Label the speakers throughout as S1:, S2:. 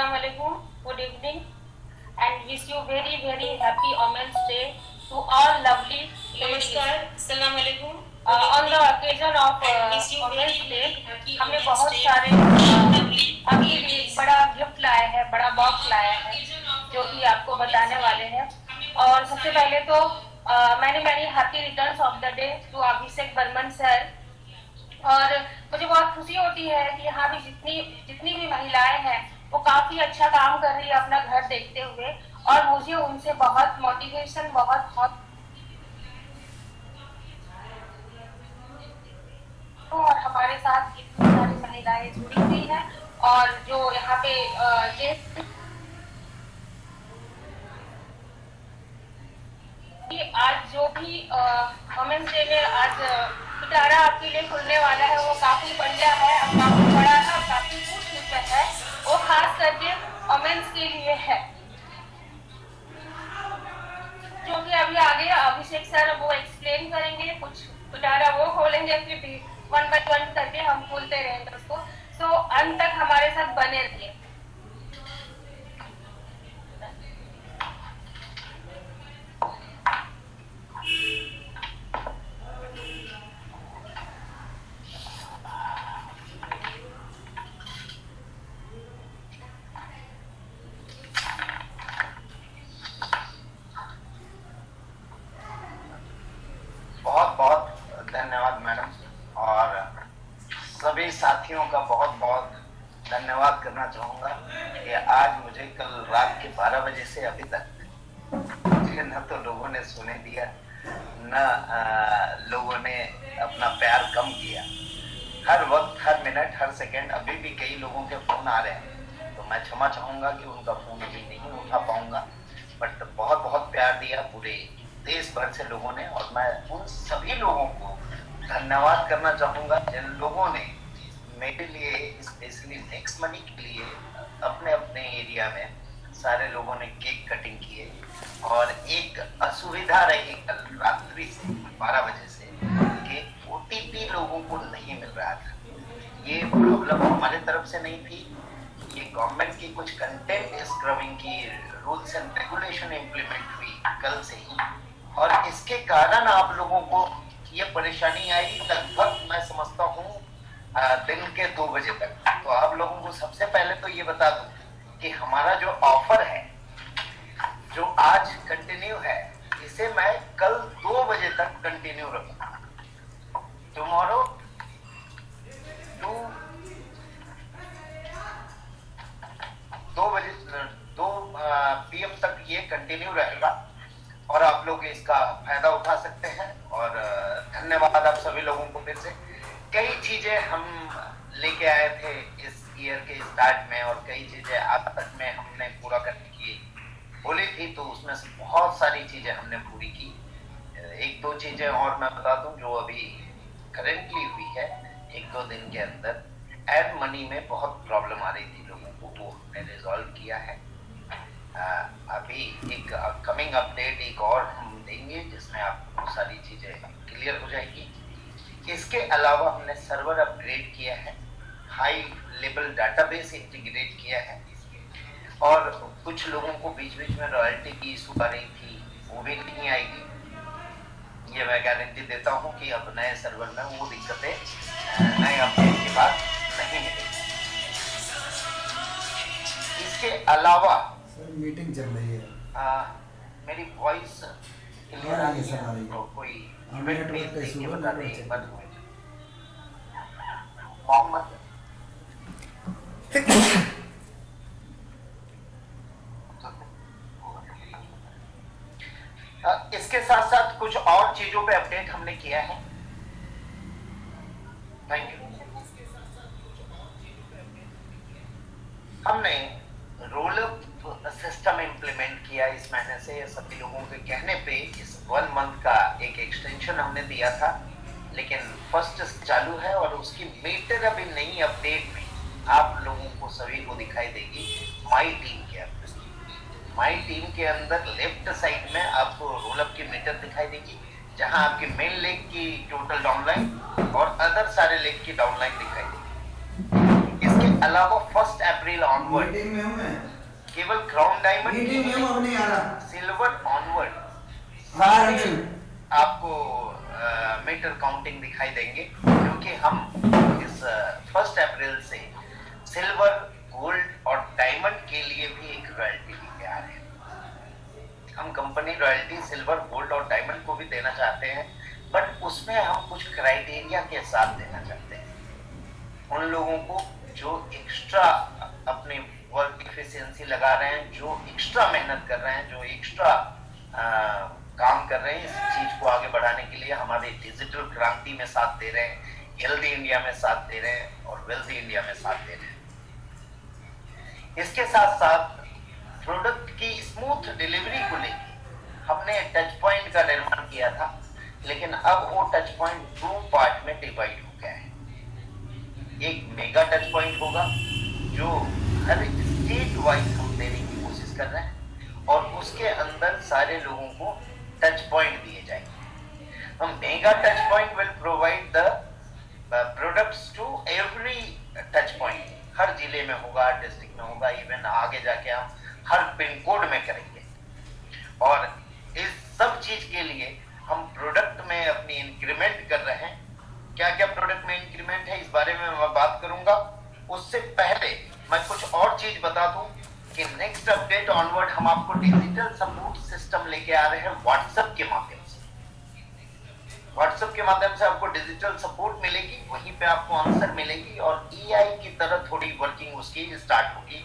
S1: Assalamu alaikum. Good evening, and wish you very very happy Women's Day to all lovely ladies.
S2: नमस्कार, अस्सलाम वालेकुम।
S1: On the occasion of Women's Day, हमने बहुत सारे आपके लिए बड़ा गिफ्ट लाए हैं, बड़ा बॉक्स लाया है, जो कि आपको बताने वाले हैं। और सबसे पहले तो many happy returns of the day to Abhishek Barman sir. और मुझे बहुत खुशी होती है कि यहाँ भी जितनी भी महिलाएं हैं वो काफी अच्छा काम कर रही है अपना घर देखते हुए, और मुझे उनसे बहुत मोटिवेशन बहुत और हमारे साथ इतनी सारी महिलाएं जुड़ी हुई हैं। और जो यहाँ पे आज जो भी वुमेन्स डे में आज पिटारा आपके लिए खुलने वाला है, वो काफी बढ़िया है, काफी बड़ा है, काफी खूबसूरत है। वो खास करके वुमेन्स के लिए है, जो कि अभी आगे अभिषेक सर वो एक्सप्लेन करेंगे। कुछ पिटारा वो खोलेंगे, फिर वन बाय वन करके हम खोलते रहेंगे उसको। तो अंत तक हमारे साथ बने रहिए।
S3: बहुत बहुत धन्यवाद मैडम, और सभी साथियों का बहुत बहुत धन्यवाद करना चाहूँगा कि आज मुझे कल रात के 12 बजे से अभी तक मुझे न तो लोगों ने सुने दिया, न लोगों ने अपना प्यार कम किया। हर वक्त, हर मिनट, हर सेकंड अभी भी कई लोगों के फोन आ रहे हैं, तो मैं क्षमा चाहूँगा कि उनका फोन अभी नहीं उठा पाऊँगा, बट बहुत बहुत प्यार दिया पूरे देश भर से लोगों ने। और मैं उन सभी लोगों को धन्यवाद करना चाहूँगा जिन लोगों ने मेरे लिए, स्पेशली नेक्स्ट मनी के लिए, अपने अपने एरिया में सारे लोगों ने केक कटिंग किए। और एक असुविधा रही कल रात्रि से 12 बजे से कि OTP लोगों को नहीं मिल रहा था। ये प्रॉब्लम हमारे तरफ से नहीं थी, ये गवर्नमेंट की कुछ कंटेंट स्क्रबिंग की रूल्स एंड रेगुलेशन इम्प्लीमेंट हुई कल से ही, और इसके कारण आप लोगों को ये परेशानी आई लगभग मैं समझता हूँ दिन के 2 बजे तक। तो आप लोगों को सबसे पहले तो ये बता दूं कि हमारा जो ऑफर है, जो आज कंटिन्यू है, इसे मैं कल 2 बजे तक कंटिन्यू रखूंगा। टुमारो 2 PM तक ये कंटिन्यू रहेगा, और आप लोग इसका फायदा उठा सकते हैं। और धन्यवाद आप सभी लोगों को फिर से। कई चीजें हम लेके आए थे इस ईयर के स्टार्ट में, और कई चीजें आज तक में हमने पूरा करने की बोली थी, तो उसमें से बहुत सारी चीजें हमने पूरी की। 1-2 चीजें और मैं बता दूं जो अभी करेंटली हुई है 1-2 दिन के अंदर। एड मनी में बहुत प्रॉब्लम आ रही थी लोगों को, वो हमने रिजॉल्व किया है। अभी एक अपकमिंग अपडेट एक और हम देंगे जिसमें आपको सारी चीजें क्लियर हो जाएगी। इसके अलावा हमने सर्वर अपग्रेड किया है, हाई लेवल डाटाबेस इंटीग्रेट किया है, और कुछ लोगों को बीच बीच में रॉयल्टी की इशू आ रही थी, वो भी नहीं आएगी। ये मैं गारंटी देता हूँ कि अब नए सर्वर में वो दिक्कतें नए अपडेट के बाद नहीं मिलेगी। इसके अलावा
S4: मीटिंग चल रही है,
S3: मेरी वॉइस क्लियर आ रही है, तो कोई इवेंट में देखिए बता दें मोहम्मद। इसके साथ साथ कुछ और चीजों पे अपडेट हमने किया है। Thank you. हमने रोल अप सिस्टम इम्प्लीमेंट किया इस महीने से। सभी लोगों के कहने पे इस 1 मंथ का एक एक्सटेंशन हमने दिया था, लेकिन फर्स्ट चालू है, और उसकी मीटर अभी नई अपडेट में आप लोगों को सभी को दिखाई देगी माई टीम के अंदर। माई टीम के अंदर लेफ्ट साइड में आपको रोल अप की मीटर दिखाई देगी, जहां आपकी मेन लेग की टोटल डाउनलाइन और अदर सारे लेग की डाउनलाइन दिखाई देगी। इसके अलावा 1 अप्रैल ऑनवर्ड
S4: मीटिंग में हूं मैं,
S3: केवल क्राउन डायमंड
S4: मीटिंग में हूं, अब नहीं आ रहा।
S3: सिल्वर ऑनवर्ड
S4: हाँ अंकल,
S3: आपको मीटर काउंटिंग दिखाई देंगे, क्योंकि हम इस 1 अप्रैल से सिल्वर, गोल्ड और डायमंड के लिए भी एक रॉयल्टी लेके आ रहे हैं। हम कंपनी रॉयल्टी सिल्वर, गोल्ड और डायमंड को भी देना चाहते हैं, बट उसमें हम कुछ क्राइटेरिया के साथ देना चाहते हैं। उन लोगों को जो एक्स्ट्रा अपने वर्क एफिशिएंसी लगा रहे हैं, जो एक्स्ट्रा मेहनत कर रहे हैं, जो एक्स्ट्रा काम कर रहे हैं इस चीज को आगे बढ़ाने के लिए, हमारे डिजिटल क्रांति में साथ दे रहे हैं, हेल्दी इंडिया में साथ दे रहे हैं और वेल्दी इंडिया में साथ दे रहे हैं। इसके साथ साथ प्रोडक्ट की स्मूथ डिलीवरी को लेकर हमने टच पॉइंट का निर्माण किया था, लेकिन अब वो टच पॉइंट 2 पार्ट में डिवाइड हो गया है। एक मेगा टच पॉइंट होगा जो हर स्टेट वाइज हम देने की कोशिश कर रहे हैं, और उसके अंदर सारे लोगों को टच पॉइंट दिए जाएंगे। हम mega touch point will provide the products to every touch point. हर जिले में होगा, हर डिस्ट्रिक्ट में होगा, इवन आगे जाके हम हर पिन कोड में करेंगे। और इस सब चीज के लिए हम प्रोडक्ट में अपनी इंक्रीमेंट कर रहे हैं। क्या क्या प्रोडक्ट में इंक्रीमेंट है इस बारे में मैं बात करूंगा। उससे पहले मैं कुछ और चीज बता दूं कि नेक्स्ट अपडेट ऑनवर्ड हम आपको डिजिटल सपोर्ट सिस्टम लेके आ रहे हैं व्हाट्सएप के माध्यम से। व्हाट्सएप के माध्यम से आपको डिजिटल सपोर्ट मिलेगी, वहीं पे आपको आंसर मिलेगी और एआई की तरह थोड़ी वर्किंग उसकी स्टार्ट होगी।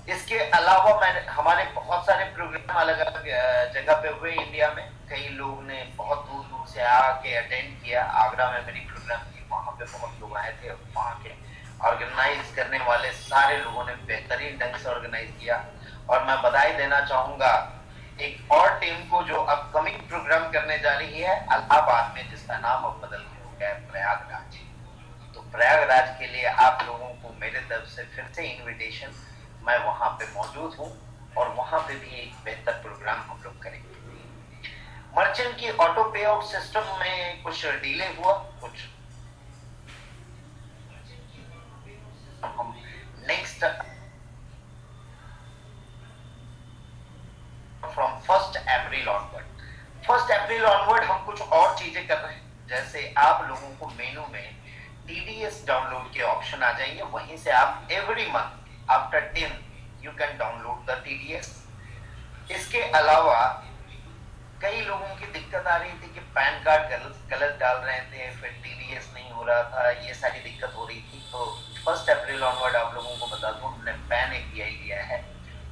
S3: इसके अलावा हमारे बहुत सारे प्रोग्राम अलग अलग जगह पे हुए इंडिया में। कई लोग ने बहुत दूर दूर से आके अटेंड किया। आगरा में मेरी प्रोग्राम थी, वहां पे बहुत लोग आए थे। वहां के ऑर्गेनाइज करने वाले सारे लोगों ने बेहतरीन ढंग से ऑर्गेनाइज किया। और मैं बधाई देना चाहूंगा एक और टीम को जो अपकमिंग प्रोग्राम करने जा रही है इलाहाबाद में, जिसका नाम अब बदल के हो गया है प्रयागराज। तो प्रयागराज के लिए आप लोगों को मेरे तरफ से फिर से इन्विटेशन। मैं वहां पे मौजूद हूं और वहां पे भी एक बेहतर प्रोग्राम हम लोग करेंगे। मर्चेंट की ऑटो पे आउट सिस्टम में कुछ डिले हुआ, कुछ हम नेक्स्ट फ्रॉम 1 अप्रैल ऑनवर्ड हम कुछ और चीजें कर रहे हैं। जैसे आप लोगों को मेनू में टीडीएस डाउनलोड के ऑप्शन आ जाएंगे, वहीं से आप every month after 10 you can download the TDS। इसके अलावा कई लोगों की दिक्कत आ रही थी कि पैन कार्ड गलत डाल रहे थे, फिर TDS नहीं हो रहा था, ये सारी दिक्कत हो रही थी। तो 1 अप्रैल ऑनवर्ड आप लोगों को बता दूं, हमने पैन API दिया है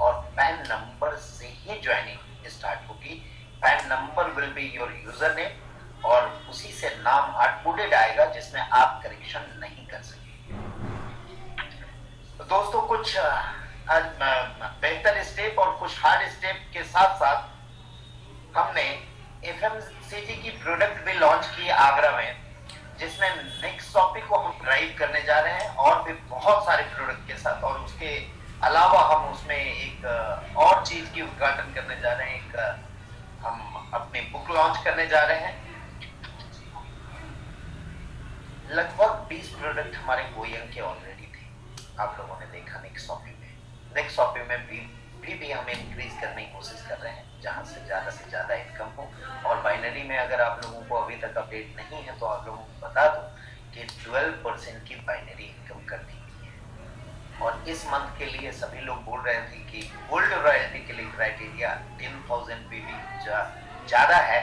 S3: और पैन नंबर से ही ज्वाइनिंग स्टार्ट होगी। Pan number will be your user name और उसी से नाम हार्ड कोडेड आएगा, जिसमें आप करेक्शन नहीं कर सकेंगे। तो दोस्तों, कुछ बेहतर स्टेप और कुछ हार्ड स्टेप के साथ साथ हमने FMCG की प्रोडक्ट भी लॉन्च की आगरा में, जिसमें नेक्स्ट टॉपिक को हम ड्राइव करने जा रहे हैं और भी बहुत सारे प्रोडक्ट के साथ। और उसके अलावा हम उसमें एक और चीज की उद्घाटन करने जा रहे हैं। हम अपनी बुक लॉन्च करने जा रहे हैं। लगभग 20 प्रोडक्ट हमारे गोयंग के ऑलरेडी थे, आप लोगों ने देखा नेक्स्ट टॉपिक में भी हम इंक्रीज करने की कोशिश कर रहे हैं, जहां से ज्यादा इनकम हो। और बाइनरी में अगर आप लोगों को अभी तक अपडेट नहीं है तो आप लोगों को बता दो कि 12% की बाइनरी इनकम कर दी गई है। और इस मंथ के लिए सभी लोग बोल रहे थे कि गोल्ड रॉयल्टी के लिए क्राइटेरिया 10,000 पीवी ज्यादा है,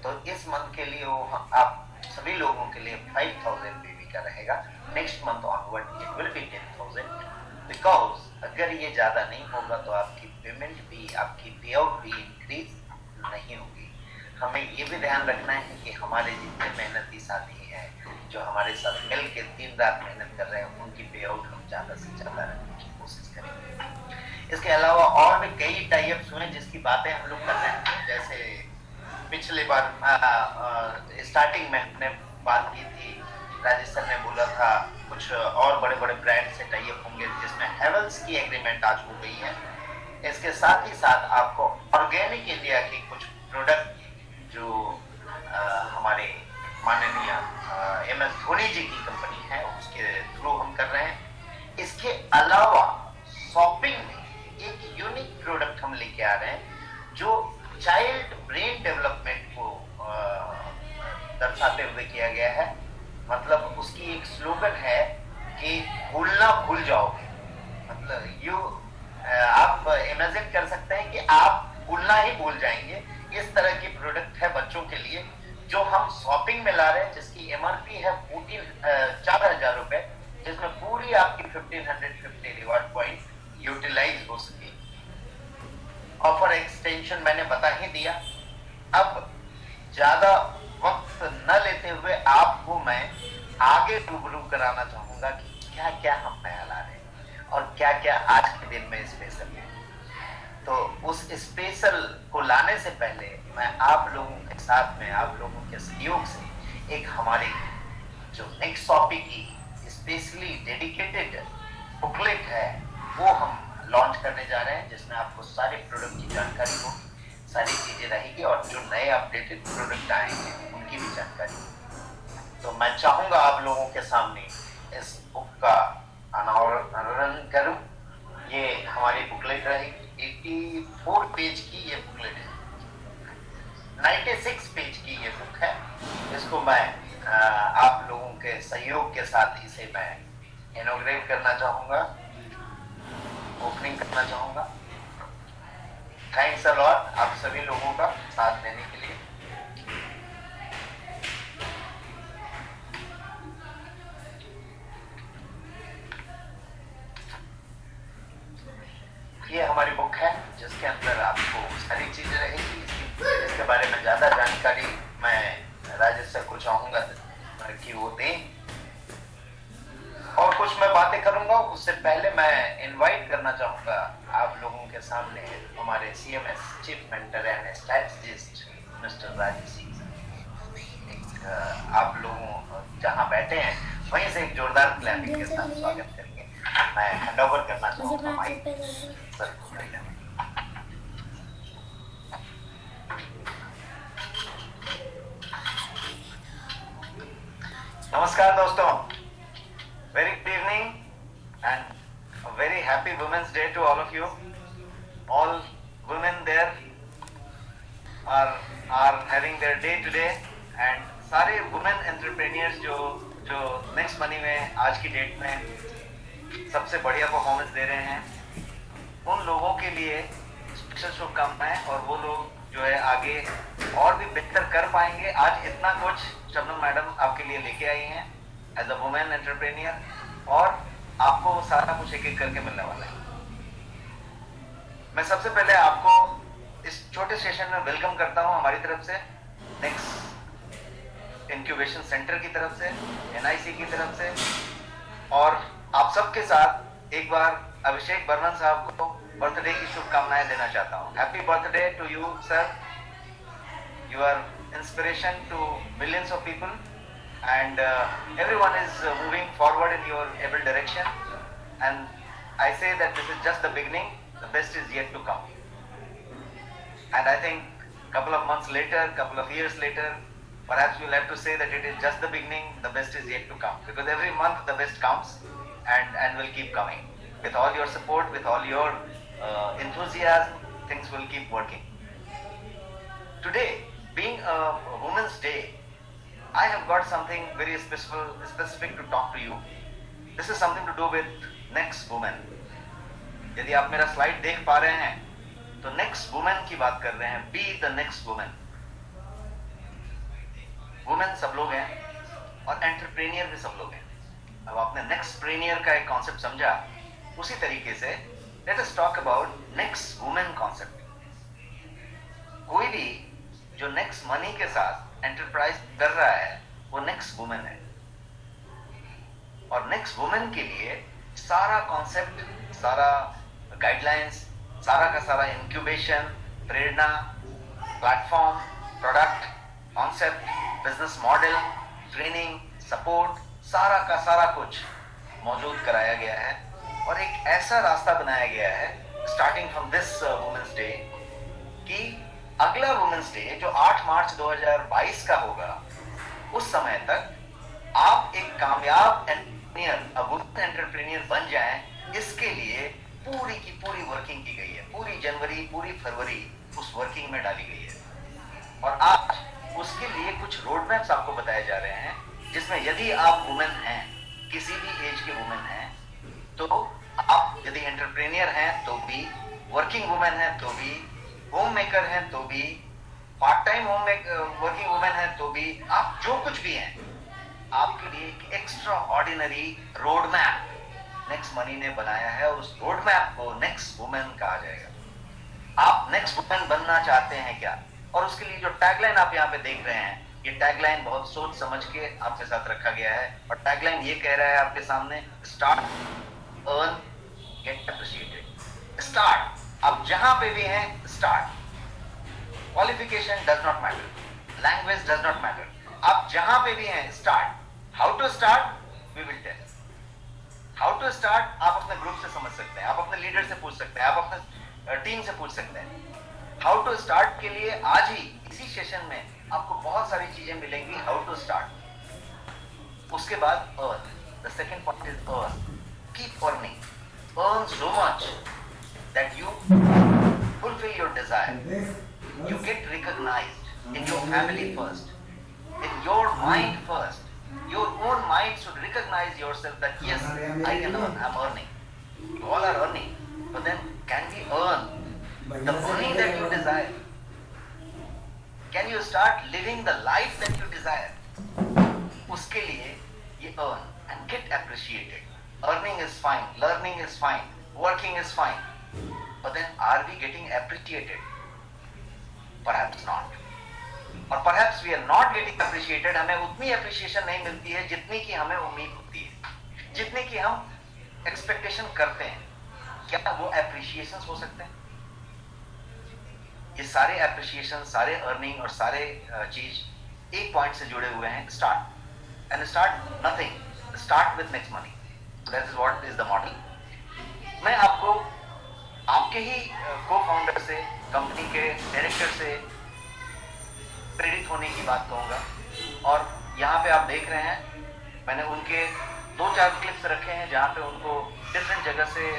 S3: तो इस मंथ के लिए वो आप सभी लोगों के लिए 5,000 पीवी का रहेगा। Next month onward it will be 10,000, because अगर ये ज्यादा नहीं होगा तो आपकी पेमेंट भी, आपकी पे आउट भी इंक्रीज नहीं होगी। हमें ये भी ध्यान रखना है कि हमारे जितने मेहनती साथी हैं जो हमारे साथ मिल के दिन रात मेहनत कर रहे हैं, उनकी पे आउट हम ज्यादा से ज्यादा रखने की कोशिश करेंगे। इसके अलावा और भी कई टाई अप्स हुए जिसकी बातें हम लोग कर रहे हैं। जैसे पिछले बार स्टार्टिंग में हमने बात की थी, राजेश सर ने बोला था कुछ और बड़े बड़े ब्रांड से टाई अप होंगे, जिसमें हेवल्स की एग्रीमेंट आज हो गई है। इसके साथ ही साथ आपको ऑर्गेनिक इंडिया की कुछ प्रोडक्ट जो हमारे माननीय MS धोनी जी की कंपनी है, उसके थ्रू हम कर रहे हैं। इसके अलावा शॉपिंग में एक यूनिक प्रोडक्ट हम लेके आ रहे हैं जो चाइल्ड ब्रेन डेवलपमेंट को दर्शाते हुए किया गया है। मतलब उसकी एक स्लोगन है कि भूलना भूल जाओगे। मतलब आप इमेजिन कर सकते हैं कि आप भूलना ही भूल जाएंगे। इस तरह की प्रोडक्ट है बच्चों के लिए जो हम शॉपिंग में ला रहे हैं, जिसकी एमआरपी है 4,000 रुपए, जिसमें पूरी आपकी 1550 रिवार्ड पॉइंट यूटिलाइज हो सके। ऑफर एक्सटेंशन मैंने बता ही दिया। अब ज्यादा वक्त न लेते हुए आपको मैं आगे रूबरू कराना चाहूंगा कि क्या क्या हम नया ला रहे हैं और क्या क्या आज के दिन में स्पेशल है। तो उस स्पेशल को लाने से पहले मैं आप लोगों के साथ में, आप लोगों के सहयोग से एक हमारी जो नेक्स्ट टॉपिक की स्पेशली डेडिकेटेड बुकलेट है वो हम लॉन्च करने जा रहे हैं, जिसमें आपको सारे प्रोडक्ट की जानकारी होगी, सारी चीजें रहेगी और जो नए अपडेटेड प्रोडक्ट आएंगे उनकी भी जानकारी। तो मैं चाहूंगा आप लोगों के सामने इस बुक का अनावरण करूं। ये हमारी बुकलेट रहेगी। 84 पेज की ये बुकलेट है, 96 पेज की ये बुक है। इसको मैं आप लोगों के सहयोग के साथ इसे मैं इनॉग्रेट करना चाहूंगा, ओपनिंग करना चाहूंगा। थैंक्स अ लॉट आप सभी लोगों का साथ देने के लिए। ये हमारी बुक है जिसके अंदर आपको सारी चीजें रहेगी। इसके बारे में ज्यादा जानकारी मैं राजेश सर को चाहूंगा कि वो दें और कुछ मैं बातें करूंगा। उससे पहले मैं इनवाइट करना चाहूंगा आप लोगों के सामने हमारे CMS chief mentor and strategist mister Rajesh Singh. आप लोगों जहां बैठे हैं वहीं से एक जोरदार क्लैपिंग के साथ स्वागत करेंगे। मैं हैंड ओवर करना चाहूंगा माइक सर को। नमस्कार दोस्तों, very good evening and a very happy Women's Day to all of you. All women there are having their day today and सारे women entrepreneurs जो नेक्स्ट मनी में आज की डेट में सबसे बढ़िया परफॉर्मेंस दे रहे हैं, उन लोगों के लिए स्पेशल शुभकामनाएं। और वो लोग जो है आगे और भी बेहतर कर पाएंगे। आज इतना कुछ शबनम मैडम आपके लिए लेके आई हैं एज अ वुमेन एंटरप्रेन्योर, और आपको सारा कुछ एक एक करके मिलने वाला है। मैं सबसे पहले आपको इस छोटे सेशन में वेलकम करता हूं हमारी तरफ से, नेक्स्ट इंक्यूबेशन सेंटर की तरफ से, NIC की तरफ से, और आप सबके साथ एक बार अभिषेक बर्मन साहब को बर्थडे की शुभकामनाएं देना चाहता हूं। Happy birthday to you sir, you are inspiration to millions of people and everyone is moving forward in your able direction, and I say that this is just the beginning, the best is yet to come. And I think couple of months later, couple of years later, perhaps we'll have to say that it is just the beginning, the best is yet to come, because every month the best comes and will keep coming. With all your support, with all your enthusiasm, things will keep working. Today being a Women's Day, I have got something very specific to talk to you. This is something to do with next woman. यदि आप मेरा slide देख पा रहे हैं तो next women की बात कर रहे हैं। Be the next women. Women सब लोग हैं और एंटरप्रेन्योर भी सब लोग हैं। अब आपने नेक्स्ट प्रेन्योर का एक कॉन्सेप्ट समझा, उसी तरीके से let us talk about next women concept. कोई भी जो नेक्स्ट मनी के साथ एंटरप्राइज कर रहा है वो नेक्स्ट वुमेन है, और नेक्स्ट वुमेन के लिए सारा कॉन्सेप्ट, सारा गाइडलाइंस, सारा का सारा इंक्यूबेशन, प्रेरणा, platform, product, concept, business model, training, support, सारा का सारा कुछ मौजूद कराया गया है। और एक ऐसा रास्ता बनाया गया है starting from this women's day कि अगला वुमेन्स डे जो 8 मार्च 2022 का होगा, उस समय तक आप एक कामयाब एंटरप्रेन्योर बन जाएं, इसके लिए पूरी की पूरी वर्किंग की गई है। पूरी जनवरी, पूरी फरवरी उस वर्किंग में डाली गई है। और आज उसके लिए कुछ रोड मैप्स आपको बताए जा रहे हैं, जिसमें यदि आप वुमेन हैं, किसी भी एज के वुमेन हैं, तो आप यदि एंटरप्रेन्योर हैं तो भी, वर्किंग वुमेन हैं तो भी, होम मेकर हैं तो भी, पार्ट टाइम वर्किंग वुमेन हैं तो भी, आप जो कुछ भी हैं, आपके लिए एक extra ordinary road map next money ने बनाया है। और उस रोड मैप को नेक्स्ट वुमेन कहा जाएगा। आप नेक्स्ट वुमेन बनना चाहते हैं क्या? और उसके लिए जो टैगलाइन आप यहाँ पे देख रहे हैं, ये टैगलाइन बहुत सोच समझ के आपके साथ रखा गया है। और टैगलाइन ये कह रहा है आपके सामने, start, earn, get appreciated. Start, आप जहां पे भी हैं, start. Qualification does not matter, language does not matter, आप जहां पे भी हैं, start. How to start, we will tell. How to start आप अपने ग्रुप से समझ सकते हैं, आप अपने लीडर से पूछ सकते हैं, आप अपने टीम से पूछ सकते हैं। हाउ टू स्टार्ट के लिए आज ही इसी सेशन में आपको बहुत सारी चीजें मिलेंगी। हाउ टू स्टार्ट, उसके बाद earn. The second point is earn. Keep earning, earn so much that you fulfill your desire, you get recognized in your family first, in your mind first. Your own mind should recognize yourself that yes, I can earn, I'm earning. You all are earning, but then can we earn the money that you desire? Can you start living the life that you desire? उसके लिए ये earn and get appreciated. Earning is fine, learning is fine, working is fine. But then are we getting appreciated? Perhaps not. और perhaps we are not getting appreciated. हमें उतनी appreciation नहीं मिलती है जितनी की हमें उम्मीद होती है, जितनी की हम expectation करते हैं। क्या वो appreciations हो सकते हैं? ये सारे appreciation, सारे earning और सारे चीज एक पॉइंट से जुड़े हुए हैं, start. And start nothing. Start with next money. That is what is the model. मैं आपको आपके ही को-फाउंडर से, कंपनी के डायरेक्टर से प्रेरित होने की बात कहूँगा। और यहाँ पे आप देख रहे हैं, मैंने उनके 2-4 क्लिप्स रखे हैं जहाँ पे उनको डिफरेंट जगह से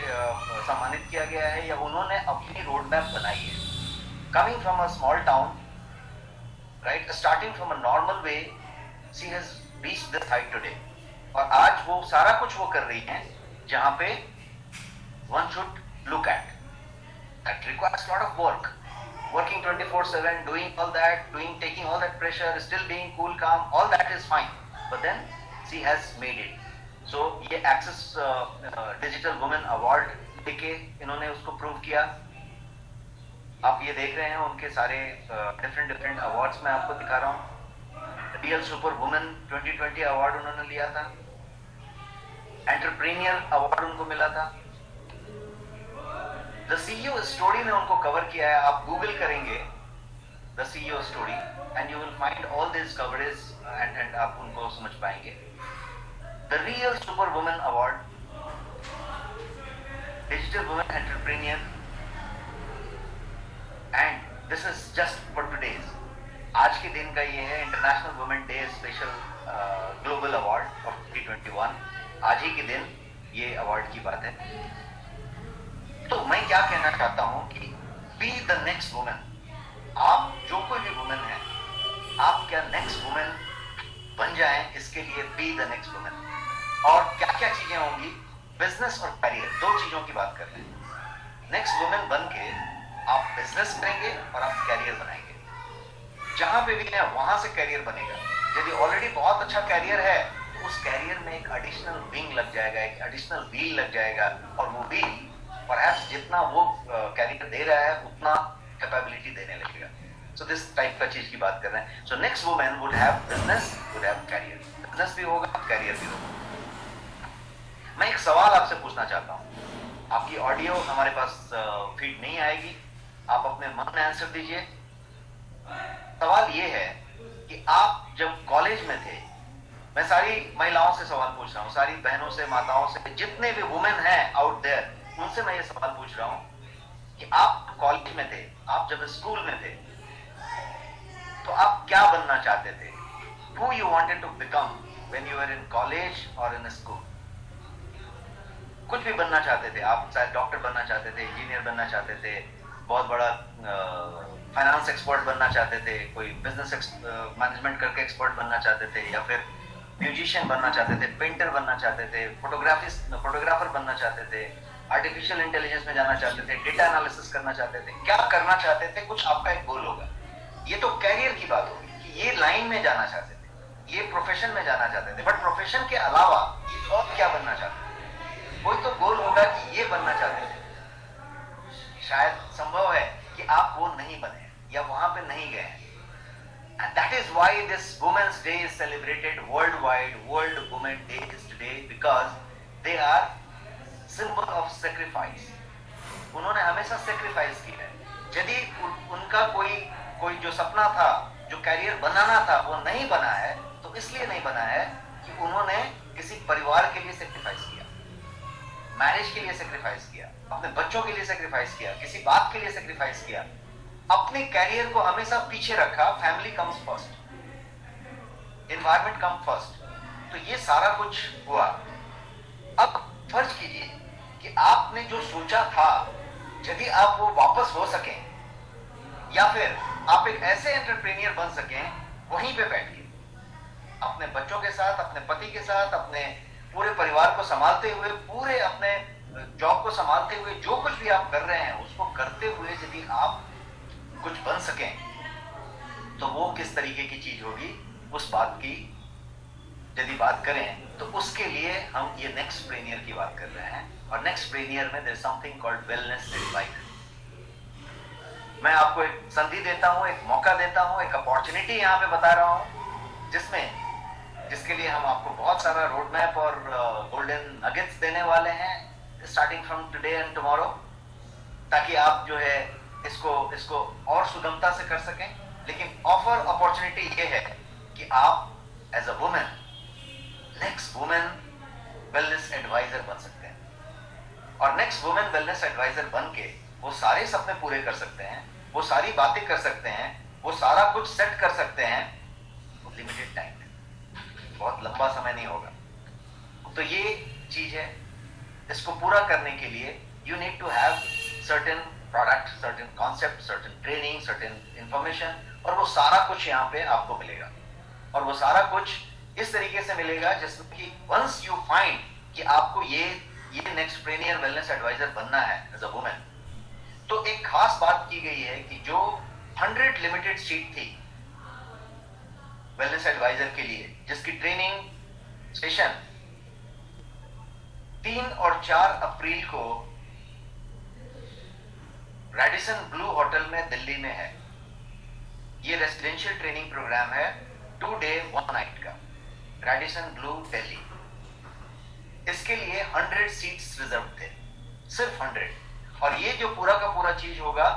S3: सम्मानित किया गया है, या उन्होंने अपनी रोड मैप बनाई है। Coming from a small town, right, starting from a normal way, she has reached this height today. और आज वो सारा कुछ वो कर रही हैं जहाँ पे one should look at. That requires a lot of work. Working 24/7, doing all that, taking all that pressure, still being cool, calm, all that is fine. But then she has made it. So ये Access Digital Women Award देके इन्होंने उसको prove किया। आप ये देख रहे हैं उनके सारे डिफरेंट अवार्ड्स मैं आपको दिखा रहा हूँ। रियल सुपर वुमेन 2020 अवार्ड उन्होंने लिया था, एंटरप्रेन्योर अवार्ड उनको मिला था। द CEO स्टोरी में उनको कवर किया है। आप गूगल करेंगे the CEO story and you will find all this coverage and आप उनको समझ पाएंगे। The real super women award, digital women entrepreneur, and this is just for today's. आज के दिन का ये है international women day special global award of 2021। आज ही के दिन ये अवार्ड की बात है। तो मैं क्या कहना चाहता हूं कि बी द नेक्स्ट वुमेन। आप जो कोई भी वुमेन है, आप क्या नेक्स्ट वुमेन बन जाएं, इसके लिए बी द नेक्स्ट वुमेन। और क्या क्या चीजें होंगी, बिजनेस और करियर, 2 चीजों की बात कर रहे हैं। नेक्स्ट वुमेन बन के आप बिजनेस करेंगे और आप कैरियर बनाएंगे। जहां पे भी है वहां से कैरियर बनेगा। यदि ऑलरेडी बहुत अच्छा कैरियर है तो उस कैरियर में एक एडिशनल विंग लग जाएगा, एक एडिशनल व्हील लग जाएगा, और वो व्हील परहैप्स जितना वो कैरियर दे रहा है उतना कैपेबिलिटी देने लगेगा। सो दिस टाइप का चीज की बात कर रहे हैं। So next women would have business, would have career. Business भी होगा, कैरियर भी होगा। मैं एक सवाल आपसे पूछना चाहता हूँ। आपकी ऑडियो हमारे पास फीड नहीं आएगी, आप अपने मन में आंसर दीजिए। सवाल ये है कि आप जब कॉलेज में थे, मैं सारी महिलाओं से सवाल पूछ रहा हूँ, सारी बहनों से, माताओं से, जितने भी वुमेन हैं आउट देयर, उनसे मैं ये सवाल पूछ रहा हूं कि आप कॉलेज में थे, आप जब स्कूल में थे, तो आप क्या बनना चाहते थे? Who you wanted to become when you were in college or in school? कुछ भी बनना चाहते थे, आप चाहे डॉक्टर बनना चाहते थे, इंजीनियर बनना चाहते थे, बहुत बड़ा फाइनेंस एक्सपर्ट बनना चाहते थे, कोई बिजनेस मैनेजमेंट करके एक्सपर्ट बनना चाहते थे, या फिर म्यूजिशियन बनना चाहते थे, पेंटर बनना चाहते थे, फोटोग्राफर बनना चाहते थे, आर्टिफिशियल इंटेलिजेंस में जाना चाहते थे, डेटा एनालिसिस करना चाहते थे, क्या करना चाहते थे, कुछ आपका एक गोल होगा। ये तो कैरियर की बात होगी कि ये लाइन में जाना चाहते थे, ये प्रोफेशन में जाना चाहते थे, बट प्रोफेशन के अलावा ये और क्या बनना चाहते थे? कोई तो गोल होगा कि ये बनना चाहते थे। शायद संभव है कि आप वो नहीं बने या वहां पे नहीं गए। And that is why this Women's Day is celebrated worldwide. World Women Day is today because they are symbol of sacrifice. उन्होंने हमेशा sacrifice किया है। यदि उनका कोई जो सपना था, जो कैरियर बनाना था, वो नहीं बना है, तो इसलिए नहीं बना है कि उन्होंने किसी परिवार के लिए सेक्रीफाइस किया, मैरिज के लिए सेक्रीफाइस किया, अपने बच्चों के लिए सेक्रीफाइस किया, किसी बात के लिए सेक्रीफाइस किया, अपने कैरियर को हमेशा पीछे रखा। Family comes first, environment come first. तो ये सारा कुछ हुआ। अब फर्ज कीजिए कि आपने जो सोचा था, यदि आप वो वापस हो सकें, या फिर आप एक ऐसे एंटरप्रेन्योर बन सकें वहीं पे बैठ के, अपने बच्चों के साथ, अपने पति के साथ, अपने पूरे परिवार को संभालते हुए, पूरे अपने जॉब को संभालते हुए, जो कुछ भी आप कर रहे हैं उसको करते हुए यदि आप कुछ बन सकें, तो वो किस तरीके की चीज होगी, उस बात की यदि बात करें तो उसके लिए हम ये नेक्स्ट प्रेनियर की बात कर रहे हैं। और नेक्स्ट प्रेनियर में there is something called wellness advisor. मैं आपको एक संधि देता हूं, एक मौका देता हूं, एक अपॉर्चुनिटी यहां पे बता रहा हूं, जिसके लिए हम आपको बहुत सारा रोड मैप और गोल्डन नगेट्स देने वाले हैं starting from today and tomorrow, ताकि आप जो है इसको और सुगमता से कर सकें। लेकिन ऑफर अपॉर्चुनिटी ये है कि आप as a women next women wellness advisor बन सकते हैं, और नेक्स्ट वुमेन वेलनेस एडवाइजर बन के वो सारे सपने पूरे कर सकते हैं, वो सारी बातें कर सकते हैं, वो सारा कुछ सेट कर सकते हैं लिमिटेड टाइम में, बहुत लंबा समय नहीं होगा। तो ये चीज है, इसको पूरा करने के लिए you need to have certain product, certain concept, certain training, certain information, और वो सारा कुछ यहाँ पे आपको मिलेगा। और वो सारा कुछ इस तरीके से मिलेगा जिसमें कि वंस यू फाइंड कि आपको ये नेक्स्ट प्रेनियर वेलनेस एडवाइजर बनना है एज अ वुमेन, तो एक खास बात की गई है कि जो 100 लिमिटेड सीट थी वेलनेस एडवाइजर के लिए, जिसकी ट्रेनिंग सेशन 3 और 4 अप्रैल को रेडिसन ब्लू होटल में दिल्ली में है। ये रेसिडेंशियल ट्रेनिंग प्रोग्राम है 2 डे 1 नाइट का, रेडिसन ब्लू दिल्ली। इसके लिए 100 सीट्स रिजर्व थे, सिर्फ 100। और ये जो पूरा का पूरा चीज होगा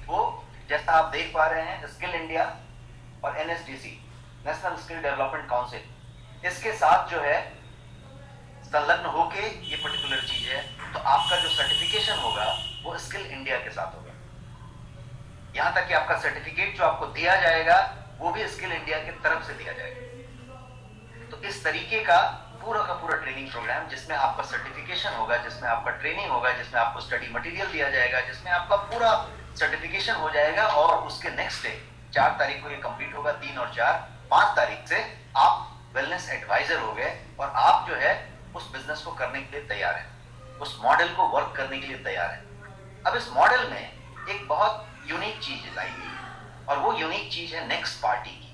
S3: वो जैसा आप देख पा रहे हैं, स्किल इंडिया और NSDC, national skill development council, इसके साथ जो है संलग्न होके ये पर्टिकुलर चीज है। तो आपका जो सर्टिफिकेशन होगा वो स्किल इंडिया के साथ होगा। यहां तक कि आपका सर्टिफिकेट जो आपको दिया जाएगा वो भी स्किल इंडिया की तरफ से दिया जाएगा। तो इस तरीके का पूरा ट्रेनिंग प्रोग्राम, जिसमें आपका सर्टिफिकेशन होगा, जिसमें आपका ट्रेनिंग होगा, जिसमें आपको स्टडी मटेरियल दिया जाएगा, जिसमें आपका पूरा सर्टिफिकेशन हो जाएगा। और उसके नेक्स्ट डे 4 तारीख को ये कंप्लीट होगा, 3 और 4, 5 तारीख से आप वेलनेस एडवाइजर हो गए और आप जो है उस बिजनेस को करने के लिए तैयार है, उस मॉडल को वर्क करने के लिए तैयार है। अब इस मॉडल में एक बहुत यूनिक चीज लाई गई है, और वो यूनिक चीज है नेक्स्ट पार्टी की।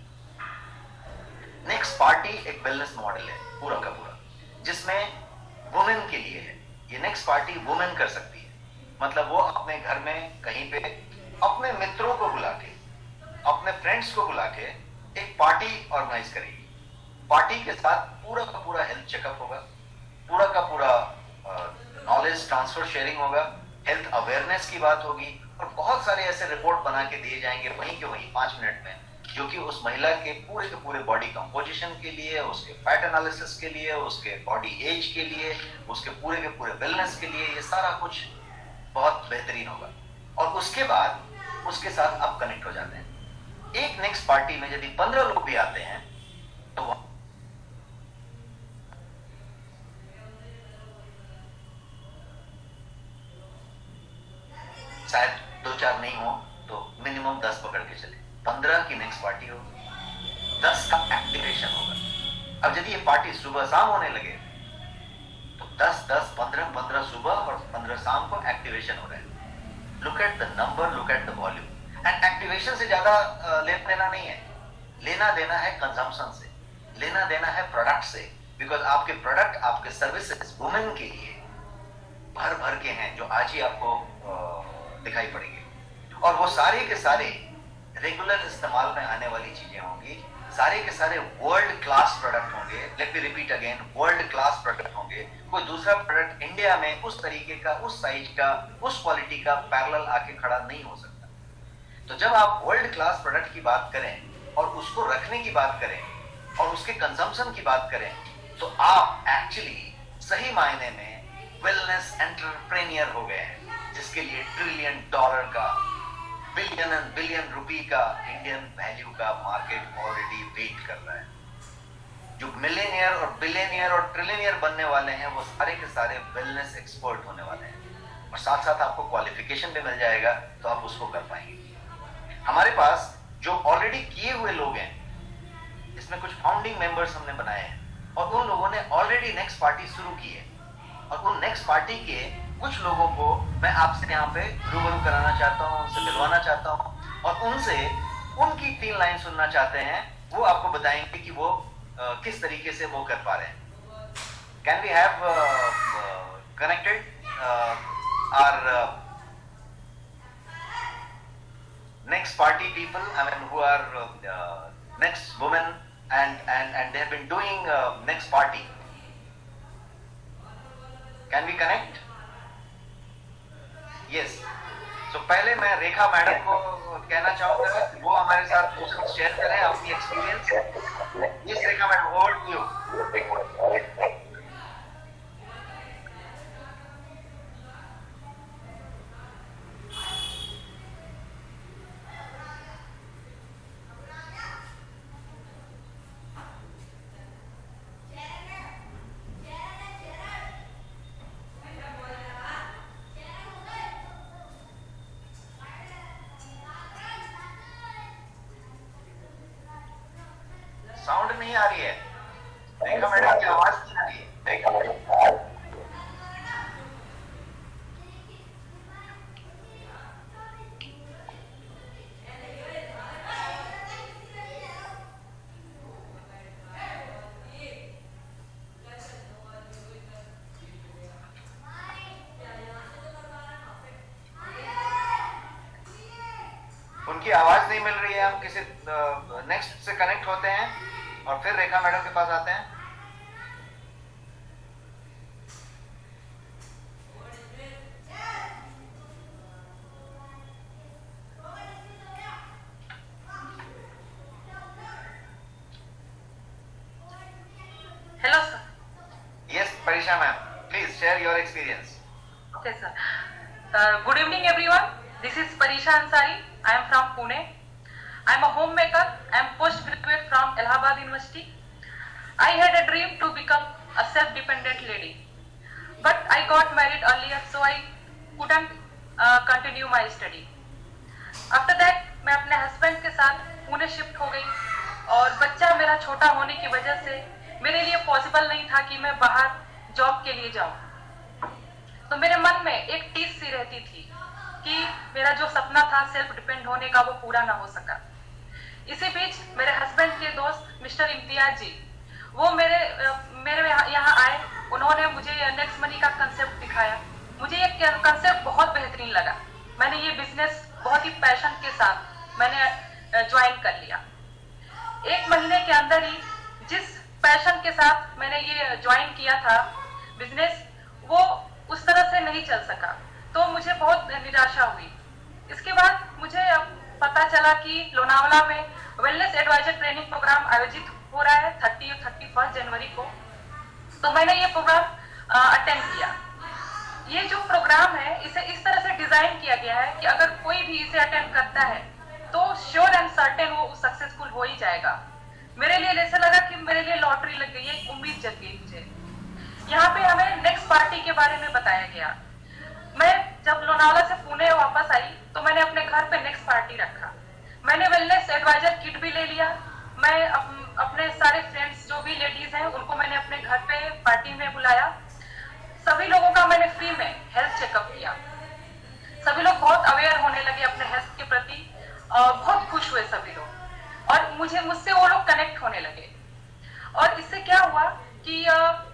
S3: नेक्स्ट पार्टी एक वेलनेस मॉडल है पूरा का पूरा, जिसमें वुमेन के लिए है। ये नेक्स्ट पार्टी वुमेन कर सकती है, मतलब वो अपने घर में कहीं पे अपने मित्रों को बुला के, अपने फ्रेंड्स को बुला के एक पार्टी ऑर्गेनाइज करेगी। पार्टी के साथ पूरा का पूरा हेल्थ चेकअप होगा, पूरा का पूरा नॉलेज ट्रांसफर शेयरिंग होगा, हेल्थ अवेयरनेस की बात होगी, और बहुत सारे ऐसे रिपोर्ट बना के दिए जाएंगे वहीं के वहीं 5 मिनट में, जो कि उस महिला के पूरे बॉडी कंपोजिशन के लिए, उसके फैट एनालिसिस के लिए, उसके बॉडी एज के लिए, उसके पूरे वेलनेस के लिए, ये सारा कुछ बहुत बेहतरीन होगा। और उसके बाद उसके साथ आप कनेक्ट हो जाते हैं। एक नेक्स्ट पार्टी में यदि 15 लोग भी आते हैं तो शायद 2-4 नहीं हो तो मिनिमम 10 पकड़ के चले, 15 की नेक्स्ट पार्टी होगी, 10 का एक्टिवेशन होगा। अब यदि ये पार्टी सुबह शाम होने लगे तो 10-10, 15-15 सुबह और 15 शाम को एक्टिवेशन हो रहा है। Look at the number, look at the volume. And activation से ज्यादा लेना देना नहीं है, लेना देना है कंजम्पशन से, लेना देना है प्रोडक्ट से। बिकॉज आपके प्रोडक्ट, आपके सर्विसेज वुमेन के लिए भर भर के हैं जो आज ही आपको दिखाई पड़ेंगे, और वो सारे के सारे रेगुलर इस्तेमाल में आने वाली चीजें होंगी, सारे के सारे वर्ल्ड क्लास प्रोडक्ट होंगे। Let me repeat again, world class product होंगे। कोई दूसरा प्रोडक्ट इंडिया में उस तरीके का, उस साइज का, उस क्वालिटी का पैरेलल आके खड़ा नहीं हो सकता। तो जब आप वर्ल्ड क्लास प्रोडक्ट की बात करें और उसको रखने की बात करें और उसके कंजम्पशन की बात करें, तो आप एक्चुअली सही मायने में वेलनेस एंटरप्रेन्योर हो गए हैं, जिसके लिए $1 ट्रिलियन का, बिलियन एंड बिलियन रुपी का इंडियन वैल्यू का मार्केट ऑलरेडी वेट कर रहा है। जो मिलेनियर और बिलियनियर और ट्रिलियनियर बनने वाले हैं वो सारे के सारे वेलनेस एक्सपर्ट होने वाले हैं, और साथ साथ आपको क्वालिफिकेशन भी मिल जाएगा तो आप उसको कर पाएंगे। हमारे पास जो ऑलरेडी किए हुए लोग हैं, इसमें कुछ फाउंडिंग मेंबर्स हमने बनाए हैं, और उन लोगों ने ऑलरेडी नेक्स्ट पार्टी शुरू की है, और उन नेक्स्ट पार्टी के कुछ लोगों को मैं आपसे यहाँ पे रूबरू कराना चाहता हूँ, उनसे मिलवाना चाहता हूँ, और उनसे उनकी 3 लाइन सुनना चाहते हैं। वो आपको बताएंगे कि वो किस तरीके से वो कर पा रहे हैं। Can we have connected our next party people, I mean, who are next women and they have been doing next party. Can we connect? Yes. So पहले मैं रेखा मैडम को कहना चाहूंगा कि वो हमारे साथ कुछ शेयर करें अपनी experience. Yes, Rekha madam, over to you. Sound नहीं आ रही है, रेखा मैडम की आवाज नहीं आ रही है। उनकी आवाज नहीं मिल रही है। हम किसी नेक्स्ट से कनेक्ट होते हैं और फिर रेखा मैडम के पास आते हैं।
S1: Hello sir.
S3: यस परीक्षा ma'am, please share your experience.
S1: Okay sir. Good evening everyone, this is परीक्षा Ansari. I am from Pune. I am a homemaker. I am postgraduate from Allahabad University. I had a dream to become a self-dependent lady, but I got married earlier, so I couldn't continue my study. After that, मैं अपने husband के साथ Pune shift हो गई, और बच्चा मेरा छोटा होने की वजह से मेरे लिए पॉसिबल नहीं था कि मैं बाहर जॉब के लिए जाऊं। तो मेरे मन में एक टीस सी रहती थी कि मेरा जो सपना था सेल्फ डिपेंड होने का, वो पूरा ना हो सका। इसी बीच मेरे हस्बैंड के दोस्त मिस्टर इम्तियाज जी, वो मेरे यहाँ आए। उन्होंने मुझे नेक्स्ट मनी का कंसेप्ट दिखाया। मुझे ये कंसेप्ट बहुत बेहतरीन लगा। मैंने ये बिजनेस बहुत ही पैशन के साथ मैंने ज्वाइन कर लिया। 1 महीने के अंदर ही जिस पैशन के साथ मैंने ये ज्वाइन किया था बिजनेस, वो उस तरह से नहीं चल सका, तो मुझे बहुत निराशा हुई। इसके बाद मुझे पता चला कि लोनावला में वेलनेस एडवाइजर ट्रेनिंग प्रोग्राम आयोजित हो रहा है 30 और 31 जनवरी को। तो मैंने ये प्रोग्राम अटेंड किया। ये जो प्रोग्राम है, इसे इस तरह से डिजाइन किया गया है कि अगर कोई भी इसे अटेंड करता है तो श्योर एंड सर्टेन वो सक्सेसफुल हो ही जाएगा। मेरे लिए ऐसा लगा कि मेरे लिए लॉटरी लग गई, एक उम्मीद जग गई मुझे। यहाँ पे हमें नेक्स्ट पार्टी के बारे में बताया गया। मैं जब लोनावला से पुणे वापस आई तो मैंने अपने घर पे नेक्स्ट पार्टी रखा। मैंने वेलनेस एडवाइजर किट भी ले लिया। मैं अपने सारे फ्रेंड्स जो भी लेडीज हैं उनको मैंने अपने घर पे पार्टी में बुलाया। सभी लोगों का मैंने फ्री में हेल्थ चेकअप किया। सभी लोग बहुत अवेयर होने लगे अपने हेल्थ के प्रति, बहुत खुश हुए सभी लोग और मुझसे वो लोग कनेक्ट होने लगे। और इससे क्या हुआ कि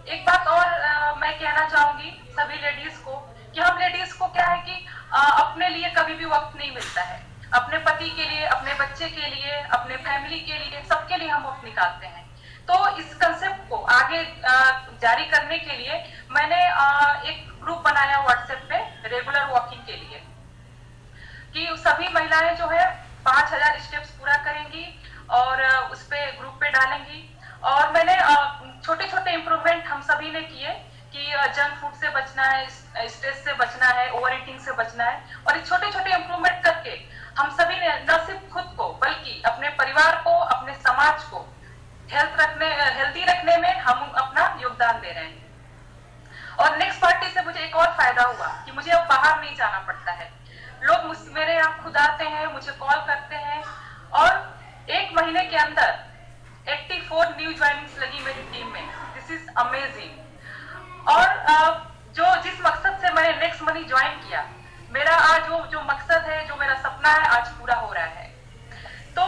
S1: एक बात और मैं कहना चाहूंगी सभी लेडीज को कि हम लेडीज को क्या है कि अपने लिए कभी भी वक्त नहीं मिलता है। अपने पति के लिए, अपने बच्चे के लिए, अपने फैमिली के लिए, सबके लिए हम वक्त निकालते हैं। तो इस कंसेप्ट को आगे जारी करने के लिए मैंने एक ग्रुप बनाया व्हाट्सएप पे रेगुलर वॉकिंग के लिए कि सभी महिलाएं जो है 5000 स्टेप्स पूरा करेंगी और उस पे ग्रुप पे डालेंगी। और मैंने छोटे छोटे इम्प्रूवमेंट हम सभी ने किए कि जंक फूड से बचना है, स्ट्रेस से बचना है, ओवर ईटिंग से बचना है। और इस छोटे छोटे इम्प्रूवमेंट करके हम सभी ने न सिर्फ खुद को बल्कि अपने परिवार को, अपने समाज को हेल्दी रखने में हम अपना योगदान दे रहे हैं। और नेक्स्ट पार्टी से मुझे एक और फायदा हुआ कि मुझे अब बाहर नहीं जाना पड़ता है। लोग मेरे यहाँ खुद आते हैं, मुझे कॉल करते हैं और 1 महीने के अंदर 84 न्यू ज्वाइनिंग्स लगी मेरी टीम में। This is amazing. और जिस मकसद से मैंने नेक्स्ट मनी ज्वाइन किया, मेरा आज जो मकसद है, जो मेरा सपना है, आज पूरा हो रहा है। तो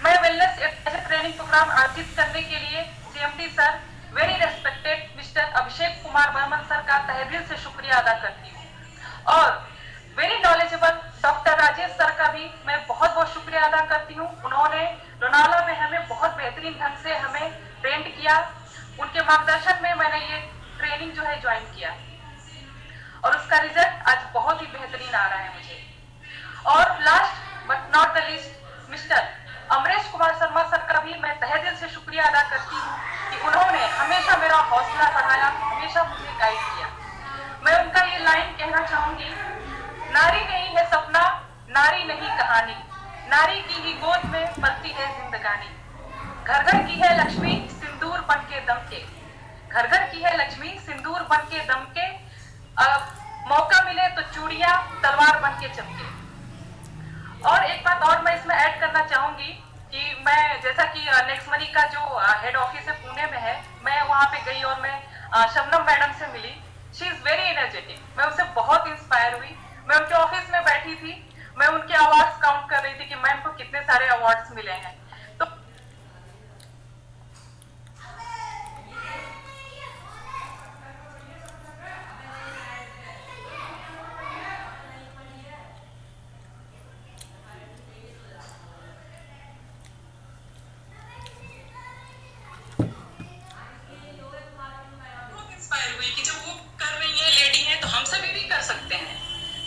S1: मैं वेलनेस ट्रेनिंग प्रोग्राम आयोजित करने के लिए CMD sir, very respected mister Abhishek Kumar Barman sir का तहे दिल से शुक्रिया अदा करती हूँ। और very knowledgeable doctor Rajesh sir का भी मैं बहुत बहुत शुक्रिया अदा करती हूँ। उन्होंने लोनावला में हमें बहुत बेहतरीन ढंग से हमें ट्रेंड किया। उनके मार्गदर्शन में मैंने ये ट्रेनिंग जो है ज्वाइन किया और उसका रिजल्ट आज बहुत ही बेहतरीन आ रहा है मुझे। और last but not the least mister Amresh Kumar Sharma sir का भी मैं तहे दिल से शुक्रिया अदा करती हूँ कि उन्होंने हमेशा मेरा हौसला बढ़ाया, हमेशा मुझे गाइड किया। मैं उनका ये लाइन कहना चाहूंगी, नारी नहीं है सपना, नारी नहीं कहानी, नारी की ही गोद में पलती है जिंदगानी। घर घर की है लक्ष्मी सिंदूर बन के दमके, घर घर की है लक्ष्मी सिंदूर बन के दमके, मौका मिले तो चूड़ियां तलवार बन के चमके। और एक बात और मैं इसमें ऐड करना चाहूंगी कि मैं जैसा कि नेक्स्ट मनी का जो हेड ऑफिस है पुणे में है, मैं वहां पे गई और मैं शबनम मैडम से मिली। She is very energetic. मैं उनसे बहुत इंस्पायर हुई। मैं उनके ऑफिस में बैठी थी, मैं उनके अवार्ड्स काउंट कर रही थी कि मैम को कितने सारे अवार्ड्स मिले हैं। तो इंस्पायर हुई कि जब वो कर रही है, लेडी है, तो हम सभी भी कर सकते हैं।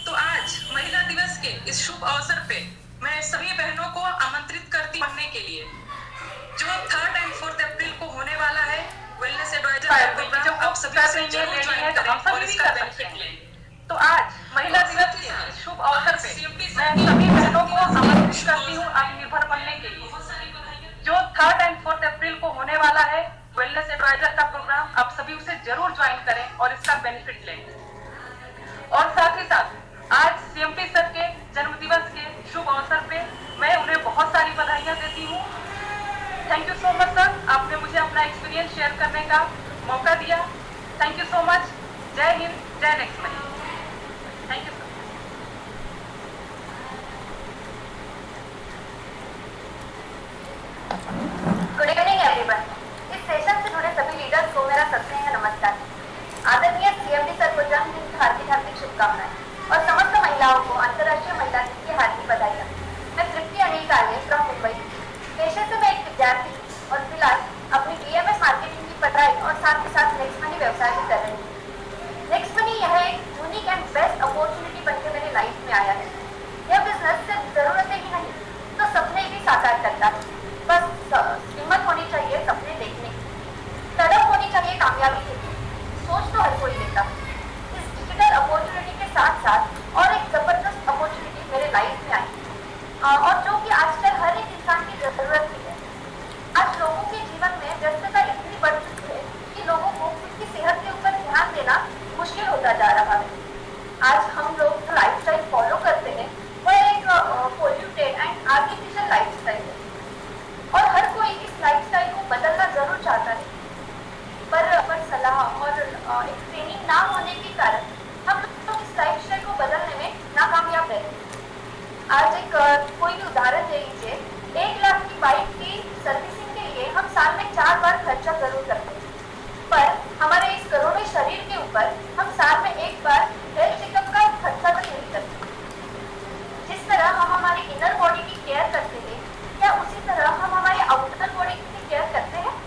S1: तो आज महिला दिवस के इस शुभ अवसर पे मैं सभी बहनों को आमंत्रित करती बनने के लिए जो 3rd और 4th अप्रैल को होने वाला है वेलनेस एडवाइजर प्रोग्राम, आप सभी से जरूर ज्वाइन करें और इसका बेनिफिट लें। तो आज महिला दिवस के इस शुभ अवसर पे मैं सभी बहनों को आमंत्रित करती हूँ आत्मनिर्भर बनने के लिए। जो 3rd और 4th अप्रैल को होने वाला है वेलनेस एडवाइजर का प्रोग्राम, आप सभी उसे जरूर ज्वाइन करें और इसका बेनिफिट लें। और साथ ही साथ आज सीएमटी सर के जन्मदिवस के शुभ अवसर पे मैं उन्हें बहुत सारी बधाइयां देती हूँ। Thank you so much sir, आपने मुझे अपना एक्सपीरियंस शेयर करने का मौका दिया। Thank you so much. जय हिंद, जय next money. Thank you sir.
S2: Good evening everyone. इस सेशन से जुड़े सभी लीडर्स को मेरा सस्नेह नमस्कार। आदरणीय सीएमडी सर को जन्मदिन की हार्दिक हार्दिक शुभकामनाएं और समस्त महिलाओं को अंतर्राष्ट्रीय महिला दिन की हार्दिक बधाइयां। मैं तृप्ति अनिल काले फ्रॉम मुंबई। पेशे से मैं एक विद्यार्थी और फिलहाल अपनी बीएमएस मार्केटिंग की पढ़ाई और साथ ही साथ नेक्स्ट मनी व्यवसाय भी कर रही हूँ। नेक्स्ट मनी यह एक यूनिक एंड बेस्ट अपॉर्चुनिटी बनकर मेरी लाइफ में आया है। यह बिजनेस सिर्फ जरूरतें ही नहीं तो सपने भी साकार करता है। बस हिम्मत होनी चाहिए सपने देखने की, तड़प होनी चाहिए कामयाबी के लिए। सोच तो हर कोई लेता है। इस डिजिटल अपॉर्चुनिटी के साथ साथ और एक जबरदस्त अपॉर्चुनिटी मेरे लाइफ में आई और जो कि आजकल हर एक इंसान की जरूरत भी है। आज लोगों के जीवन में व्यस्तता इतनी बढ़ चुकी है कि लोगों को खुद की सेहत के ऊपर ध्यान देना मुश्किल होता जा रहा है। आज हम लोग एक ट्रेनिंग ना होने के कारण हम लोग इस लाइफस्टाइल को बदलने में नाकामयाब रहे। आज एक कोई भी उदाहरण दे लीजिए, 1 लाख की बाइक की सर्विसिंग के लिए हम साल में 4 बार खर्चा जरूर करते हैं, पर हमारे इस करोड़ों शरीर के ऊपर हम साल में 1 बार हेल्थ चेकअप का खर्चा भी नहीं करते। जिस तरह हम हमारी इनर बॉडी की केयर करते हैं, क्या उसी तरह हम हमारे आउटर बॉडी की केयर करते हैं?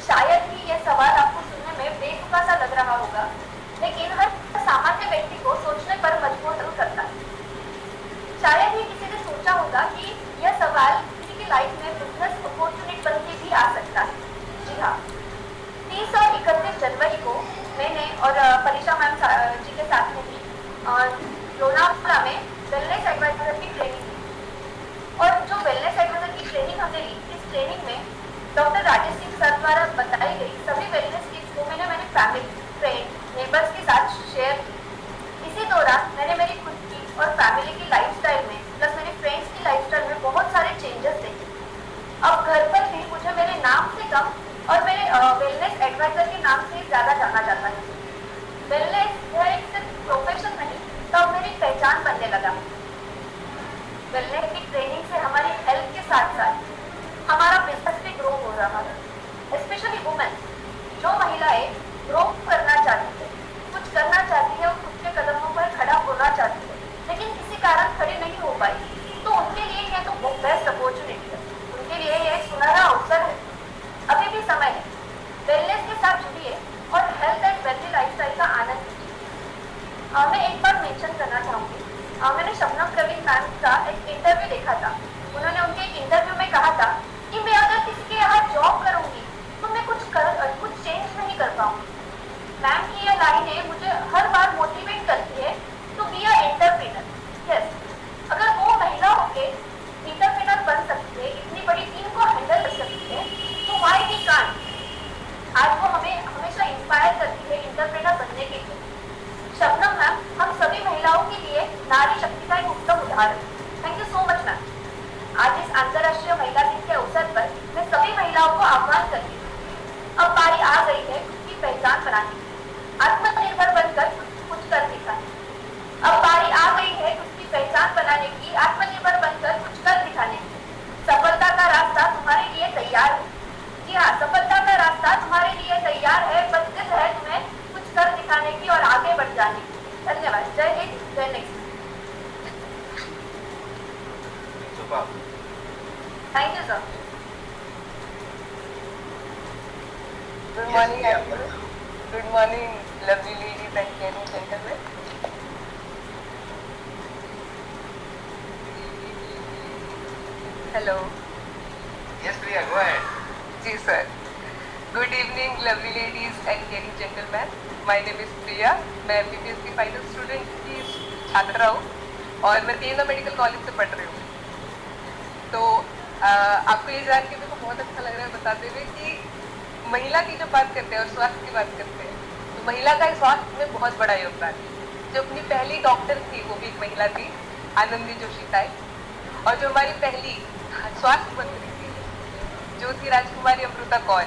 S2: शायद ही यह सवाल आपको सुनने में बेतुका सा लग रहा होगा, लेकिन हर सामान्य व्यक्ति को सोचने पर मजबूर जरूर करता है। शायद ही किसी ने सोचा होगा कि यह सवाल किसी की लाइफ में बिजनेस अपॉर्चुनिटी बन के भी आ सकता है। जी हाँ, 30 और 31 जनवरी को मैंने और परीक्षा मैम जी के साथ में भी लोनावला में वेलनेस एडवाइजर की ट्रेनिंग ली। और जो वेलनेस एडवाइजर की ट्रेनिंग हमने ली, इस ट्रेनिंग में डॉक्टर राजेश सिंह सर द्वारा बताई गई सभी वेलनेस टिप्स को मैंने फैमिली, फ्रेंड, नेबर्स के साथ शेयर की। इसी दौरान मैंने मेरी खुद की और फैमिली की लाइफस्टाइल में प्लस मेरे फ्रेंड्स की लाइफस्टाइल में बहुत सारे चेंजेस देखे। अब घर पर भी मुझे मेरे नाम से कम और मेरे वेलनेस एडवाइजर के नाम से ज़्यादा जाना जाता है। वेलनेस यह एक सिर्फ प्रोफेशन नहीं, तब मेरी पहचान बनने लगा। वेलनेस की ट्रेनिंग से हमारी हेल्थ के साथ साथ हमारा बिजनेस भी ग्रो हो रहा है। स्पेशली वुमेन, जो महिलाएं ग्रो करना चाहती है, कुछ करना चाहती है और खुद के कदमों पर खड़ा होना चाहती है, लेकिन किसी कारण खड़ी नहीं हो पाई, तो उनके लिए यह तो बेस्ट अपॉर्चुनिटी है। उनके लिए यह एक सुनहरा अवसर है। अभी भी समय है, वेलनेस के साथ जुड़िए और हेल्थ एंड वेल्दी लाइफस्टाइल का आनंद लीजिए। मैं एक बार मेंशन करना चाहूँगी, मैंने शबनम प्रवीण मैम का एक इंटरव्यू देखा था। उन्होंने उनके एक इंटरव्यू में कहा था कि मैं अगर किसी के यहाँ जॉब करूँगी तो मैं कुछ चेंज नहीं कर पाऊँगी। मैम की यह लाइनें मुझे हर बार मोटिवेट करती है to be a entrepreneur. Yes, अगर वो महिला होके एंटरप्रेन्योर बन सकती है, इतनी बड़ी टीम को हैंडल कर सकती है, तो व्हाई वी कांट। आज वो हमें हमेशा इंस्पायर करती है एंटरप्रेन्योर बनने के लिए। शबनम मैम हम सभी महिलाओं के लिए नारी शक्ति का एक उत्तम उदाहरण। Thank you so much ma'am. आज इस अंतर्राष्ट्रीय महिला दिन के अवसर पर मैं सभी महिलाओं को आह्वान करती हूँ, अब बारी आ गई है खुद की पहचान बनाने की, आत्मनिर्भर बनकर कुछ कर दिखाने। अब बारी आ गई है खुद की पहचान बनाने की, आत्मनिर्भर बनकर कुछ कर दिखाने की। सफलता का रास्ता तुम्हारे लिए तैयार है। जी हाँ, सफलता का रास्ता तुम्हारे लिए तैयार है, बस दिल है तुम्हें कुछ कर दिखाने की और आगे बढ़ जाने की। धन्यवाद। जय हिंद, जय next. Thank you sir.
S5: Good morning, everyone. Good morning, lovely ladies and caring gentlemen. Hello.
S3: Yes, Priya, go ahead.
S5: जी sir. Good evening, lovely ladies and caring gentlemen. My name is Priya. मैं MBBS की final student की छात्रा हूँ और मैं TNA medical college से पढ़ रही हूँ। तो आपको ये जान के मेरे को बहुत अच्छा लग रहा है बताते हुए कि महिला की जब बात करते हैं और स्वास्थ्य की बात करते हैं, तो महिला का स्वास्थ्य में बहुत बड़ा योगदान है। जो अपनी पहली डॉक्टर थी वो भी एक महिला थी, आनंदी जोशी ताई, और जो हमारी पहली स्वास्थ्य मंत्री थी ज्योति राजकुमारी अमृता कौर,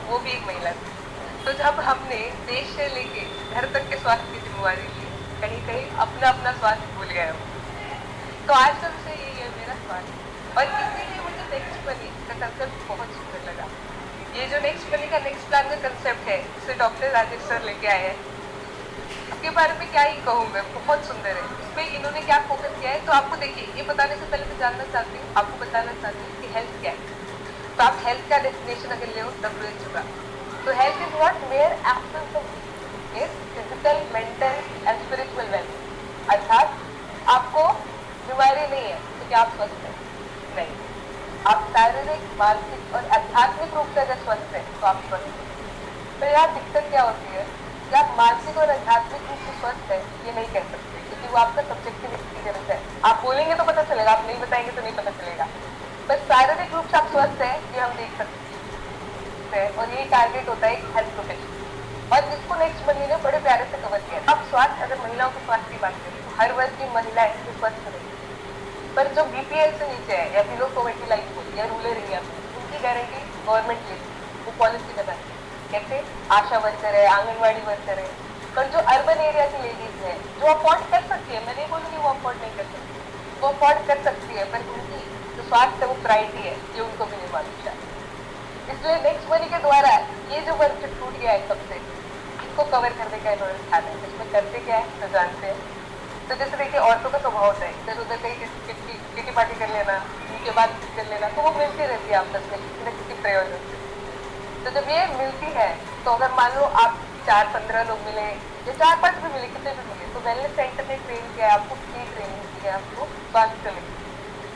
S5: वो भी एक महिला थी। तो जब हमने देश से लेके घर तक के स्वास्थ्य की जिम्मेवारी ली, कहीं कहीं अपना अपना स्वास्थ्य भूल गए हम। तो आज का विषय यही है, मेरा स्वास्थ्य। और इसीलिए मुझे नेक्स्ट मनी का कंसेप्ट बहुत सुंदर लगा। ये जो नेक्स्ट मनी का नेक्स्ट प्लान का कंसेप्ट है, इसे डॉक्टर राजेश सर लेके आए हैं। इसके बारे में क्या ही कहूँ मैं, बहुत सुंदर है। इसमें इन्होंने क्या फोकस किया है, तो आपको देखिए, ये बताने से पहले मैं जानना चाहती हूँ, आपको बताना चाहती हूँ कि हेल्थ क्या है। तो आप हेल्थ का डेफिनेशन अगर ले WHO का, तो health is what where absence of physical, mental and spiritual wellness. अर्थात आपको बीमारी नहीं है तो क्या आप स्वस्थ हैं? नहीं। आप शारीरिक, मानसिक और आध्यात्मिक रूप से अगर स्वस्थ हैं तो आप स्वस्थ हैं। तो यहाँ दिक्कत क्या होती है कि आप मानसिक और आध्यात्मिक रूप से स्वस्थ है ये नहीं कह सकते, क्योंकि वो आपका सब्जेक्टिव एक्सपीरियंस है। आप बोलेंगे तो पता चलेगा, आप नहीं बताएंगे तो नहीं पता चलेगा। बस शारीरिक रूप से आप स्वस्थ है ये हम देख सकते हैं, और यही टारगेट होता है एक हेल्थ प्रोफेशनल। और इसको नेक्स्ट महीने ने बड़े प्यारे से कवर किया। अब स्वास्थ्य, अगर महिलाओं के स्वास्थ्य की बात करें तो हर वर्ग की महिलाएं स्वस्थ रहेगी, पर जो BPL से नीचे है या बिलो पॉवर्टी लाइन को या रूरल एरिया में, उनकी गारंटी गवर्नमेंट लेती है, वो पॉलिसी बनाती है। कैसे आशा वर्कर है, आंगनवाड़ी वर्कर है, पर जो अर्बन एरिया की लेडीज है जो अफोर्ड कर सकती है, मैं नहीं बोलूँगी वो अफोर्ड नहीं कर सकती, वो अफोर्ड कर सकती है, पर उनकी जो स्वास्थ्य वो प्रायोरिटी है ये उनको भी नहीं मालूम शायद। इसलिए नेक्स्ट मनी के द्वारा ये जो वर्क जो छूट गया है सबसे, इसको कवर करने का इन्होंने ठाना है। इसमें करते क्या है तो जानते हैं। तो जैसे देखिए औरतों का स्वभाव होता है इधर उधर कहीं किटी पार्टी कर लेना, उनके बाद कर लेना, तो वो मिलती रहती है आपस में किसी न किसी प्रयोजन से। तो जब ये मिलती है तो अगर मान लो आप 4-15 लोग मिले या 4-5 भी मिले, कितने भी मिले, तो वेलनेस सेंटर ने ट्रेन किया है आपको, फ्री ट्रेनिंग दी है आपको स्वास्थ्य में।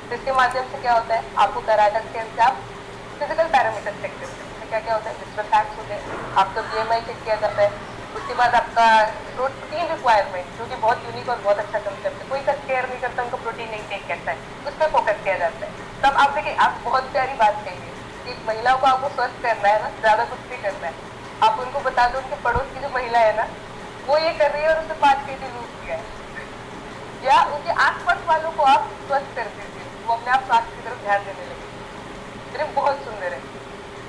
S5: तो इसके माध्यम से क्या होता है, आपको कर्नाटक के अंदर फिजिकल पैरामीटर चेक करते हैं। इसमें क्या क्या होता है, विस्ट्रल फैक्ट्स होते हैं, आपका BMI चेक किया जाता है, उसके बाद आपका प्रोटीन रिक्वायरमेंट जो कि बहुत यूनिक और बहुत अच्छा कंसेप्ट है, कोई का केयर नहीं करता, उनको प्रोटीन इंटेक करता है, उस पर फोकस किया जाता है। तब आप देखिए, आप बहुत प्यारी बात कहेंगे कि महिलाओं को आपको स्वस्थ करना है ना, ज्यादा कुछ नहीं करना है, आप उनको बता दो उनके पड़ोस की जो महिला है ना वो ये कर रही है और उसने 5 kg लूज किया है, या उनके आसपास वालों को आप स्वस्थ कर दीजिए, वो अपने आप स्वास्थ्य की तरफ ध्यान देने लगे। मेरे बहुत सुंदर है।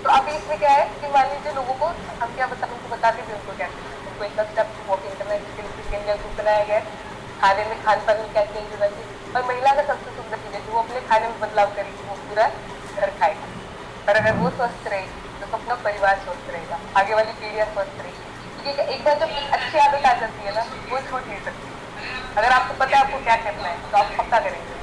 S5: तो अभी इसमें क्या है कि मान लीजिए लोगों को हम क्या उनको बताते थे उनको क्या उनको एक स्टेप वॉक इंटरनेट ग्रुप बनाया गया, खाने में खान पान में क्या चेंज होना चाहिए, और महिला का सबसे सुंदर चीज है कि वो अपने खाने में बदलाव करेगी, वो पूरा घर खाएगी। पर अगर वो स्वस्थ रहेगी तो अपना परिवार स्वस्थ रहेगा, आगे वाली पीढ़ियां स्वस्थ रहेगी। क्योंकि एक बार जब अच्छी आदत आ जाती है ना वो छूट नहीं सकती। अगर आपको पता है आपको क्या करना है तो आप पक्का करेंगे।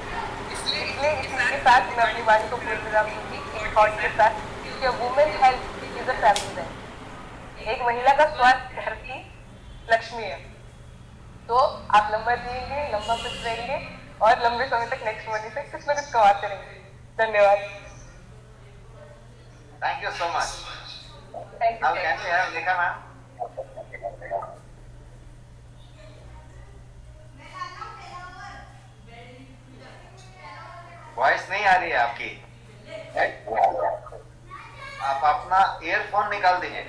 S5: इसलिए इसी के साथ मैं अपनी वाणी को पूर्ण विराम दूंगी एक थॉट के साथ कि women health is a family wealth. एक महिला का स्वास्थ्य घर की लक्ष्मी है। तो आप लंबा जिएंगे, लंबा खुश रहेंगे और लंबे समय तक नेक्स्ट मनी से कुछ न कुछ कमाते रहेंगे। धन्यवाद।
S3: Thank you so much.
S5: Thank you.
S3: कैसे है देखा मैम? वॉइस नहीं आ रही है आपकी, आप अपना ईयरफोन निकाल दीजिए।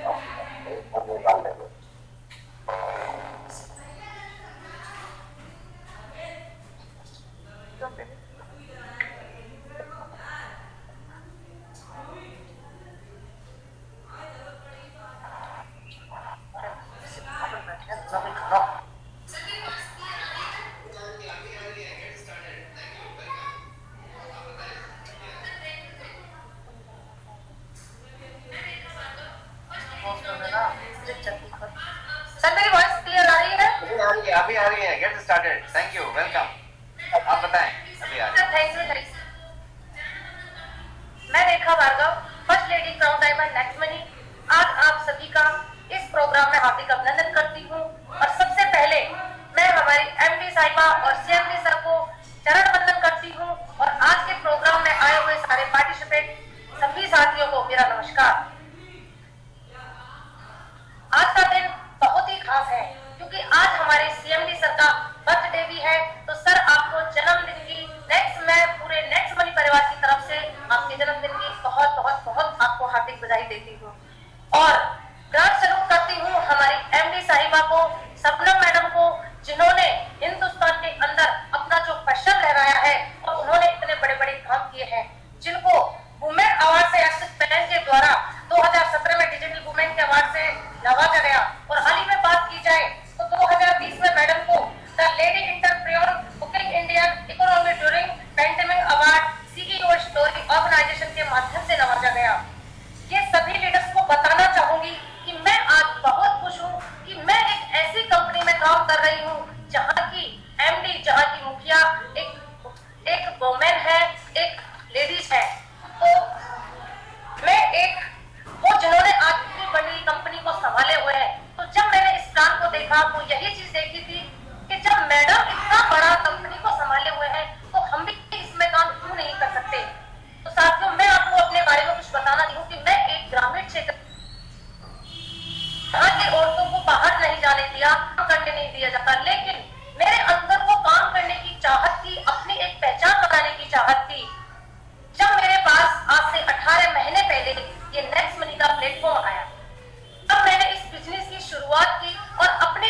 S2: सर मेरी वॉइस क्लियर आ रही है?
S3: अभी आ रही है। Get started. Thank you, welcome. आप बताएं। अभी आ रही है।
S2: Thank you. मैं Rekha Bhargav, first lady crown diamond next money, आज आप सभी का इस प्रोग्राम में हार्दिक अभिनंदन करती हूँ। और सबसे पहले मैं हमारी MD साहिबा और CMD सर को चरण वंदन करती हूँ और आज के प्रोग्राम में आए हुए सारे पार्टिसिपेंट सभी साथियों को मेरा नमस्कार। आज का दिन बहुत ही खास है क्योंकि आज हमारे CMD सर का बर्थडे भी है। तो सर आपको जन्मदिन की मैं पूरे नेक्स्ट मनी परिवार की तरफ से आपके जन्मदिन की बहुत बहुत बहुत आपको हार्दिक बधाई देती हूँ और ग्रांड सैल्यूट करती हूँ हमारी MD साहिबा को, सपना मैडम को, जिन्होंने हिंदुस्तान के अंदर अपना जो पैशन लहराया है और उन्होंने इतने बड़े बड़े काम किए हैं, जिनको वुमेन अवार्ड से एक्सिस पैन के द्वारा 2017 में डिजिटल वुमेन के अवार्ड से नवाजा गया। और हाल ही में बात की जाए तो 2020 में मैडम को the lady entrepreneur cooking Indian economy during pandemic award CEO story organisation के माध्यम से नवाजा गया। ये सभी लीडर्स को बताना चाहूंगी कि मैं आज बहुत खुश हूँ कि मैं एक ऐसी कंपनी में काम कर रही हूँ जहाँ की MD, जहाँ की मुखिया एक वुमेन है, एक लेडीज है। तो मैं एक वो जिन्होंने आज इतनी बड़ी कंपनी को संभाले हुए हैं। तो जब मैंने इस प्लान को देखा तो यही चीज देखी थी कि जब मैडम इतना बड़ा कंपनी को संभाले हुए हैं तो हम भी इसमें काम क्यों नहीं कर सकते। तो साथियों मैं आपको अपने बारे में कुछ बताना चाहूँ कि मैं एक ग्रामीण क्षेत्र यहाँ की औरतों को बाहर नहीं जाने दिया, काम करने नहीं दिया जाता, लेकिन मेरे अंदर वो काम करने की चाहत थी, अपनी एक पहचान बनाने की चाहत थी। जब मेरे पास आज से 18 महीने पहले ये नेक्स्ट मनी का प्लेटफॉर्म आया, तब मैंने इस बिजनेस की शुरुआत की और अपने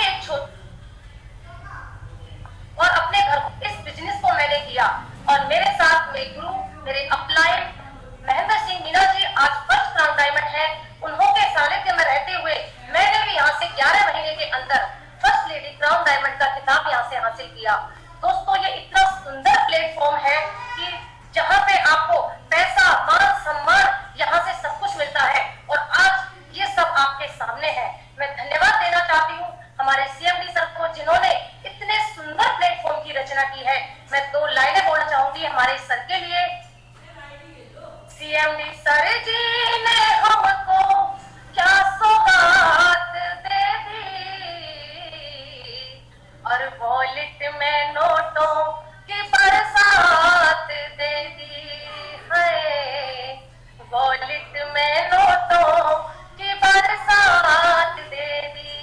S2: घर इस बिजनेस को मैंने किया। और मेरे साथ मेरे गुरु, मेरे अपलाइन महेंद्र सिंह मीना जी आज फर्स्ट क्राउन डायमंड है। उन्हों के सानिध्य में रहते क्राउन डायमंड का खिताब यहाँ से हासिल किया। दोस्तों, ये इतना सुंदर प्लेटफॉर्म है कि जहाँ पे आपको पैसा, मान सम्मान, यहाँ से सब कुछ मिलता है और आज ये सब आपके सामने है। मैं धन्यवाद देना चाहती हूँ हमारे सीएमडी सर को, जिन्होंने इतने सुंदर प्लेटफॉर्म की रचना की है। मैं 2 लाइनें बोलना चाहूंगी हमारे सर के लिए। सीएमडी सर जी ने हमको क्या सौगात दे दी और वॉलेट में नोटों की बरसात दे दी है, वॉलेट में नोटों की बरसात दे दी।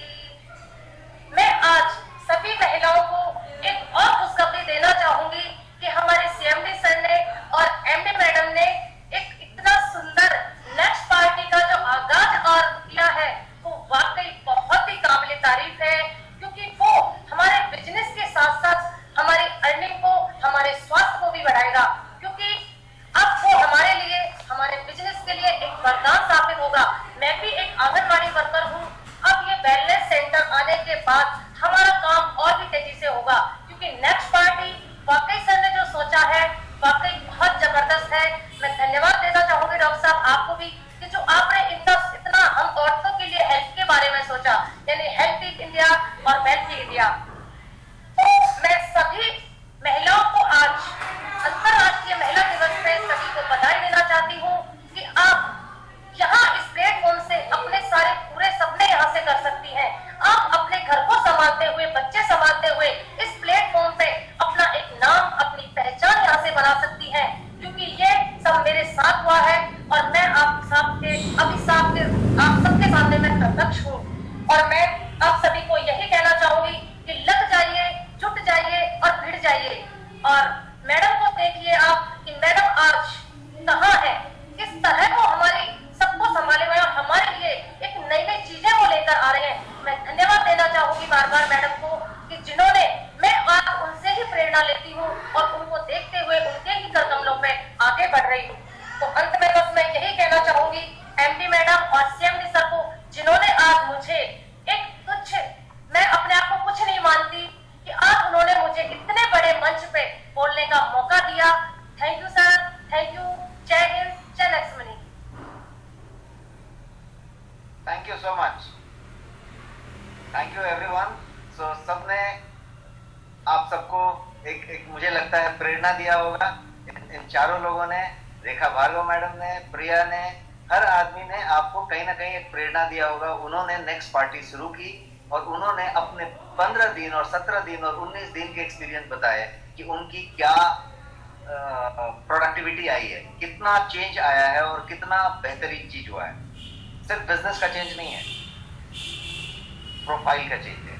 S2: मैं आज सभी महिलाओं को एक और खुशखबरी देना चाहूंगी कि हमारे सीएमडी सर ने और एमडी मैडम ने एक इतना सुंदर नेक्स्ट पार्टी का जो आगाज और किया है वो वाकई बहुत ही काबिल तारीफ है, क्योंकि वो हमारे बिजनेस के साथ साथ हमारी अर्निंग को, हमारे स्वास्थ्य को भी बढ़ाएगा, क्योंकि अब वो हमारे लिए, हमारे बिजनेस के लिए एक वरदान साबित होगा। मैं भी एक आंगनबाड़ी वर्कर हूँ। अब ये वेलनेस सेंटर आने के बाद हमारा काम और भी तेजी से होगा, क्योंकि नेक्स्ट पार्टी वाकई सर ने जो सोचा है वाकई बहुत जबरदस्त है। मैं धन्यवाद देना चाहूंगी डॉक्टर साहब आपको भी कि जो आपने इतना हम औरतों के लिए हेल्थ के बारे में सोचा, यानी हेल्थी इंडिया और वेल्थी इंडिया। तो मैं सभी महिलाओं को आज अंतर्राष्ट्रीय महिला दिवस पे सभी को बधाई देना चाहती हूँ कि आप यहाँ इस प्लेटफॉर्म से अपने सारे पूरे सपने यहाँ से कर सकती हैं। आप अपने घर को संभालते हुए, बच्चे संभालते हुए इस प्लेटफॉर्म पे अपना एक नाम, अपनी पहचान यहाँ से बना सकती हैं, क्योंकि ये सब मेरे साथ हुआ है और मैं आप सबके सामने मैं प्रत्यक्ष हूँ। और मैं आप सभी को यही कहना चाहूंगी कि लग जाइए, जुट जाइए और भिड़ जाइए। और मैडम को देखिए आप कि मैडम आज कहाँ है, किस तरह को हमारी सबको संभाले हुए और हमारे लिए एक नई नई चीजें वो लेकर आ रहे हैं। मैं धन्यवाद देना चाहूंगी बार बार मैडम को कि जिन्होंने, मैं आज उनसे ही प्रेरणा लेती हूँ और उनको देखते हुए उनके ही कदमों पे आगे बढ़ रही हूँ। तो अंत में बस मैं यही कहना चाहूंगी एमडी मैडम और सीएमडी सर को, जिन्होंने आज मुझे एक तुच्छ, मैं अपने आप को कुछ नहीं मानती कि आज उन्होंने मुझे इतने बड़े मंच पे बोलने का मौका दिया। Thank you sir, thank you. जय हिंद, जय लक्ष्मणी।
S3: Thank you so much, thank you everyone. So सबने आप सबको एक मुझे लगता है प्रेरणा दिया होगा। इन चारों लोगों ने, रेखा भार्गव मैडम ने, प्रिया ने, हर आदमी ने आपको कहीं ना कहीं एक प्रेरणा दिया होगा। उन्होंने नेक्स्ट पार्टी शुरू की और उन्होंने अपने 15 दिन और 17 दिन और 19 दिन के एक्सपीरियंस बताए कि उनकी क्या प्रोडक्टिविटी आई है, कितना चेंज आया है और कितना बेहतरीन चीज हुआ है। सिर्फ बिजनेस का चेंज नहीं है, प्रोफाइल का चेंज है।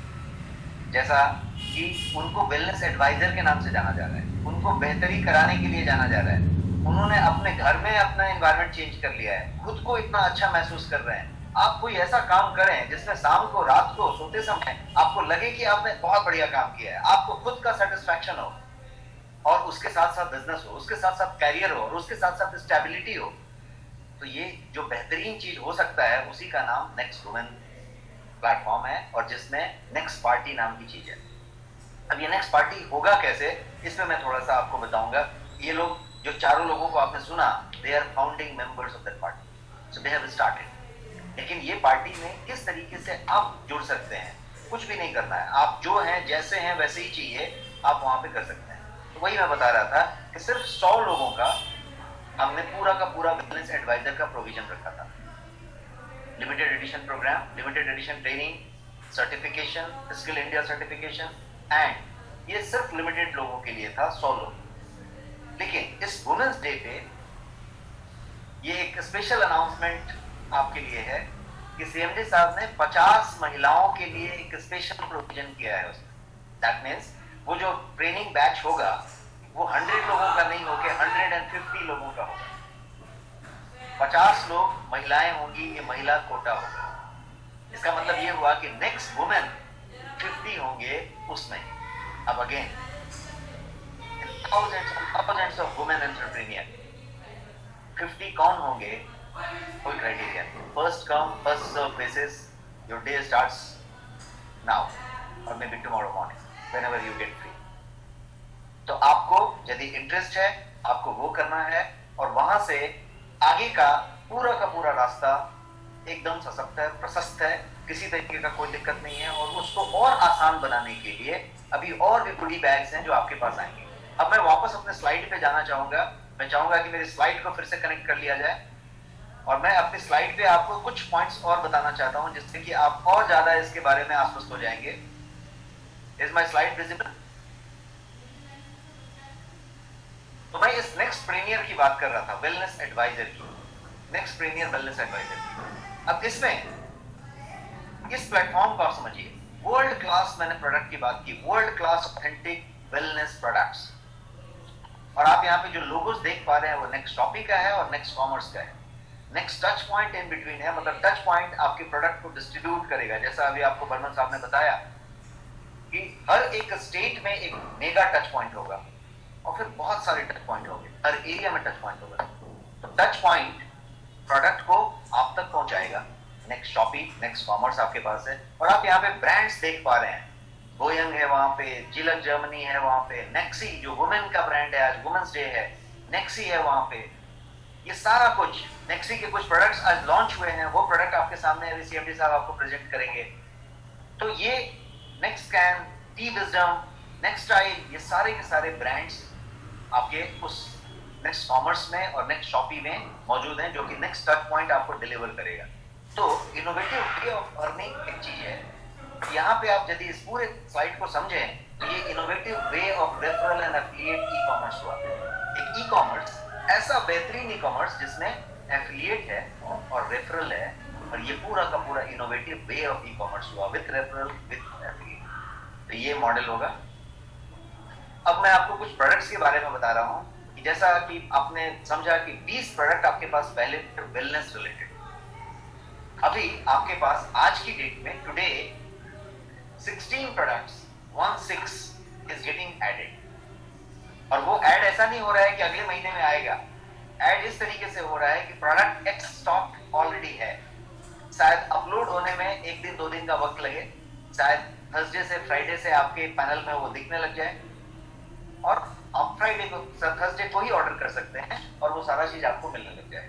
S3: जैसा कि उनको वेलनेस एडवाइजर के नाम से जाना जा रहा है, उनको बेहतरी कराने के लिए जाना जा रहा है। उन्होंने अपने घर में अपना एनवायरनमेंट चेंज कर लिया है, खुद को इतना अच्छा महसूस कर रहे हैं। आप कोई ऐसा काम करें जिसमें शाम को, रात को, सोते समय आपको लगे कि आपने बहुत बढ़िया काम किया है, आपको खुद का सेटिस्फैक्शन हो और उसके साथ साथ बिजनेस हो, उसके साथ साथ कैरियर हो और उसके साथ साथ स्टेबिलिटी हो। तो ये जो बेहतरीन चीज हो सकता है उसी का नाम नेक्स्ट वुमेन प्लेटफॉर्म है और जिसमें नेक्स्ट पार्टी नाम की चीज है। अब ये नेक्स्ट पार्टी होगा कैसे, इसमें मैं थोड़ा सा आपको बताऊंगा। ये लोग जो चारों लोगों को आपने सुना, they are founding members of that party, so they have started. लेकिन ये पार्टी में किस तरीके से आप जुड़ सकते हैं, कुछ भी नहीं करना है, आप जो हैं जैसे हैं वैसे ही चाहिए, आप वहां पे कर सकते हैं। तो वही मैं बता रहा था कि सिर्फ 100 लोगों का हमने पूरा का पूरा वेलनेस एडवाइजर का प्रोविजन रखा था। Limited edition programme, limited edition training, certification, skill India certification, and ये सिर्फ लिमिटेड लोगों के लिए था, 100 लोग। लेकिन इस वुमेन्स डे पे ये एक स्पेशल अनाउंसमेंट आपके लिए है कि सीएमडी साहब ने 50 महिलाओं के लिए एक स्पेशल प्रोविजन किया है उसमें। दैट मीन्स वो जो ट्रेनिंग बैच होगा वो 100 लोगों का नहीं होकर 150 लोगों का होगा। 50 लोग महिलाएं होंगी, ये महिला कोटा होगा। इसका मतलब ये हुआ कि नेक्स्ट वुमेन 50 होंगे उसमें। अब again thousands of women entrepreneur, 50 कौन होंगे, कोई क्राइटेरिया नहीं। First come first serve basis, your day starts now. or maybe tomorrow morning, whenever you get free. तो आपको यदि इंटरेस्ट है, आपको वो करना है, और वहां से आगे का पूरा रास्ता एकदम सशक्त है, प्रशस्त है, किसी तरीके का कोई दिक्कत नहीं है। और उसको और आसान बनाने के लिए अभी और भी गुडी बैग्स हैं जो आपके पास आएंगे। अब मैं वापस अपने स्लाइड पे जाना चाहूंगा। मैं चाहूंगा कि मेरी स्लाइड को फिर से कनेक्ट कर लिया जाए, और मैं अपनी स्लाइड पे आपको कुछ पॉइंट्स और बताना चाहता हूं जिससे कि आप और ज्यादा इसके बारे में आश्वस्त हो जाएंगे। Is my slide visible? तो मैं इस नेक्स्ट प्रीमियर की बात कर रहा था, वेलनेस एडवाइजर की, नेक्स्ट प्रीमियर वेलनेस एडवाइजर की। अब इसमें इस प्लेटफॉर्म को आप समझिए, वर्ल्ड क्लास, मैंने प्रोडक्ट की बात की, world class authentic wellness products. और आप यहाँ पे जो लोगोस देख पा रहे हैं वो नेक्स्ट टॉपिक का है और नेक्स्ट कॉमर्स का है। Next touch point in between है, मतलब टच पॉइंट आपके प्रोडक्ट को डिस्ट्रीब्यूट करेगा। जैसा अभी आपको बर्मन साहब ने बताया कि हर एक स्टेट में एक मेगा टच पॉइंट होगा, और फिर बहुत सारे टच पॉइंट होंगे, हर एरिया में टच पॉइंट होगा। तो टच पॉइंट प्रोडक्ट को आप तक पहुंचाएगा। नेक्स्ट शॉपिंग, नेक्स्ट कॉमर्स आपके पास है। और आप यहाँ पे ब्रांड्स देख पा रहे हैं, बोयंग है वहां पे, जिलक जर्मनी है वहां पे, नेक्सी जो वुमेन का ब्रांड है, आज वुमेन्स डे है, नेक्सी है वहां पे। ये सारा कुछ, नेक्सी के कुछ प्रोडक्ट्स आज लॉन्च हुए हैं, वो प्रोडक्ट आपके सामने अभी सीएमडी साहब आपको प्रेजेंट करेंगे। तो ये next scan, T wisdom, next style, ये सारे के सारे ब्रांड्स आपके उस नेक्स्ट कॉमर्स में और नेक्स्ट शॉपी में मौजूद हैं, जो कि नेक्स्ट टच पॉइंट आपको डिलीवर करेगा। तो इनोवेटिव वे ऑफ अर्निंग एक चीज है। यहाँ पे आप यदि इस पूरे स्लाइड को समझें तो ये innovative way of referral and affiliate e commerce हुआ। एक ई कॉमर्स, ऐसा बेहतरीन ई कॉमर्स जिसमें एफिलिएट है और रेफरल है, और ये पूरा का पूरा innovative way of e commerce हुआ विद रेफरल विद एफिलिएट। तो ये मॉडल होगा। अब मैं आपको कुछ प्रोडक्ट्स के बारे में बता रहा हूँ कि जैसा कि आपने समझा कि 20 प्रोडक्ट आपके पास पहले वेलनेस रिलेटेड। अभी आपके पास आज की डेट में today 16 products, 16 is getting added। और वो ऐड ऐसा नहीं हो रहा है कि अगले महीने में आएगा। ऐड इस तरीके से हो रहा है कि प्रोडक्ट एक्स स्टॉक ऑलरेडी है, शायद अपलोड होने में 1 दिन 2 दिन का वक्त लगे, शायद थर्सडे से फ्राइडे से आपके पैनल में वो दिखने लग जाए, और आप फ्राइडे को, थर्सडे को ही ऑर्डर कर सकते हैं और वो सारा चीज आपको मिलने लग जाए।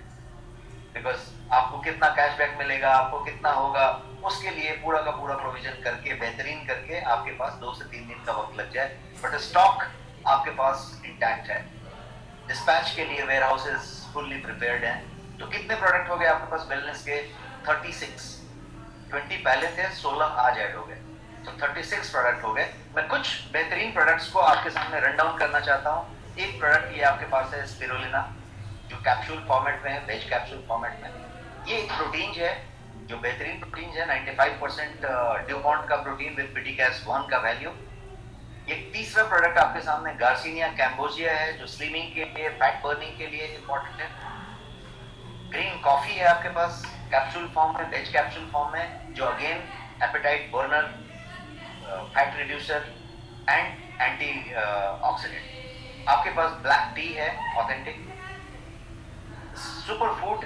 S3: बिकॉज आपको कितना कैशबैक मिलेगा, आपको कितना होगा, उसके लिए पूरा का पूरा प्रोविजन करके, बेहतरीन करके आपके पास 2 से 3 दिन का वक्त लग जाए, बट स्टॉक आपके पास इंटैक्ट है। डिस्पैच के लिए वेयर हाउसेस फुल्ली प्रिपेयर्ड हैं। तो कितने प्रोडक्ट हो गए आपके पास वेलनेस के? 36। 20 पहले थे, 16 आज ऐड हो गए, तो 36 प्रोडक्ट हो गए। मैं कुछ बेहतरीन प्रोडक्ट्स को आपके सामने रन डाउन करना चाहता हूँ। एक प्रोडक्ट ये आपके पास है स्पिरुलिना, जो कैप्सूल फॉर्मेट में है, वेज कैप्सूल फॉर्मेट में। ये एक प्रोटीन है जो बेहतरीन प्रोटीन है, 95% ड्यूपॉन्ट का प्रोटीन विद PTCAS1 का वैल्यू। एक तीसरा प्रोडक्ट आपके सामने गार्सिनिया कैम्बोजिया है, जो स्लिमिंग के लिए, फैट बर्निंग के लिए इंपॉर्टेंट है। ग्रीन कॉफी है आपके पास कैप्सूल फॉर्म में, वेज कैप्सूल फॉर्म में, जो again appetite burner, fat reducer and anti oxidant. आपके पास ब्लैक टी है ऑथेंटिक। सुपर फूड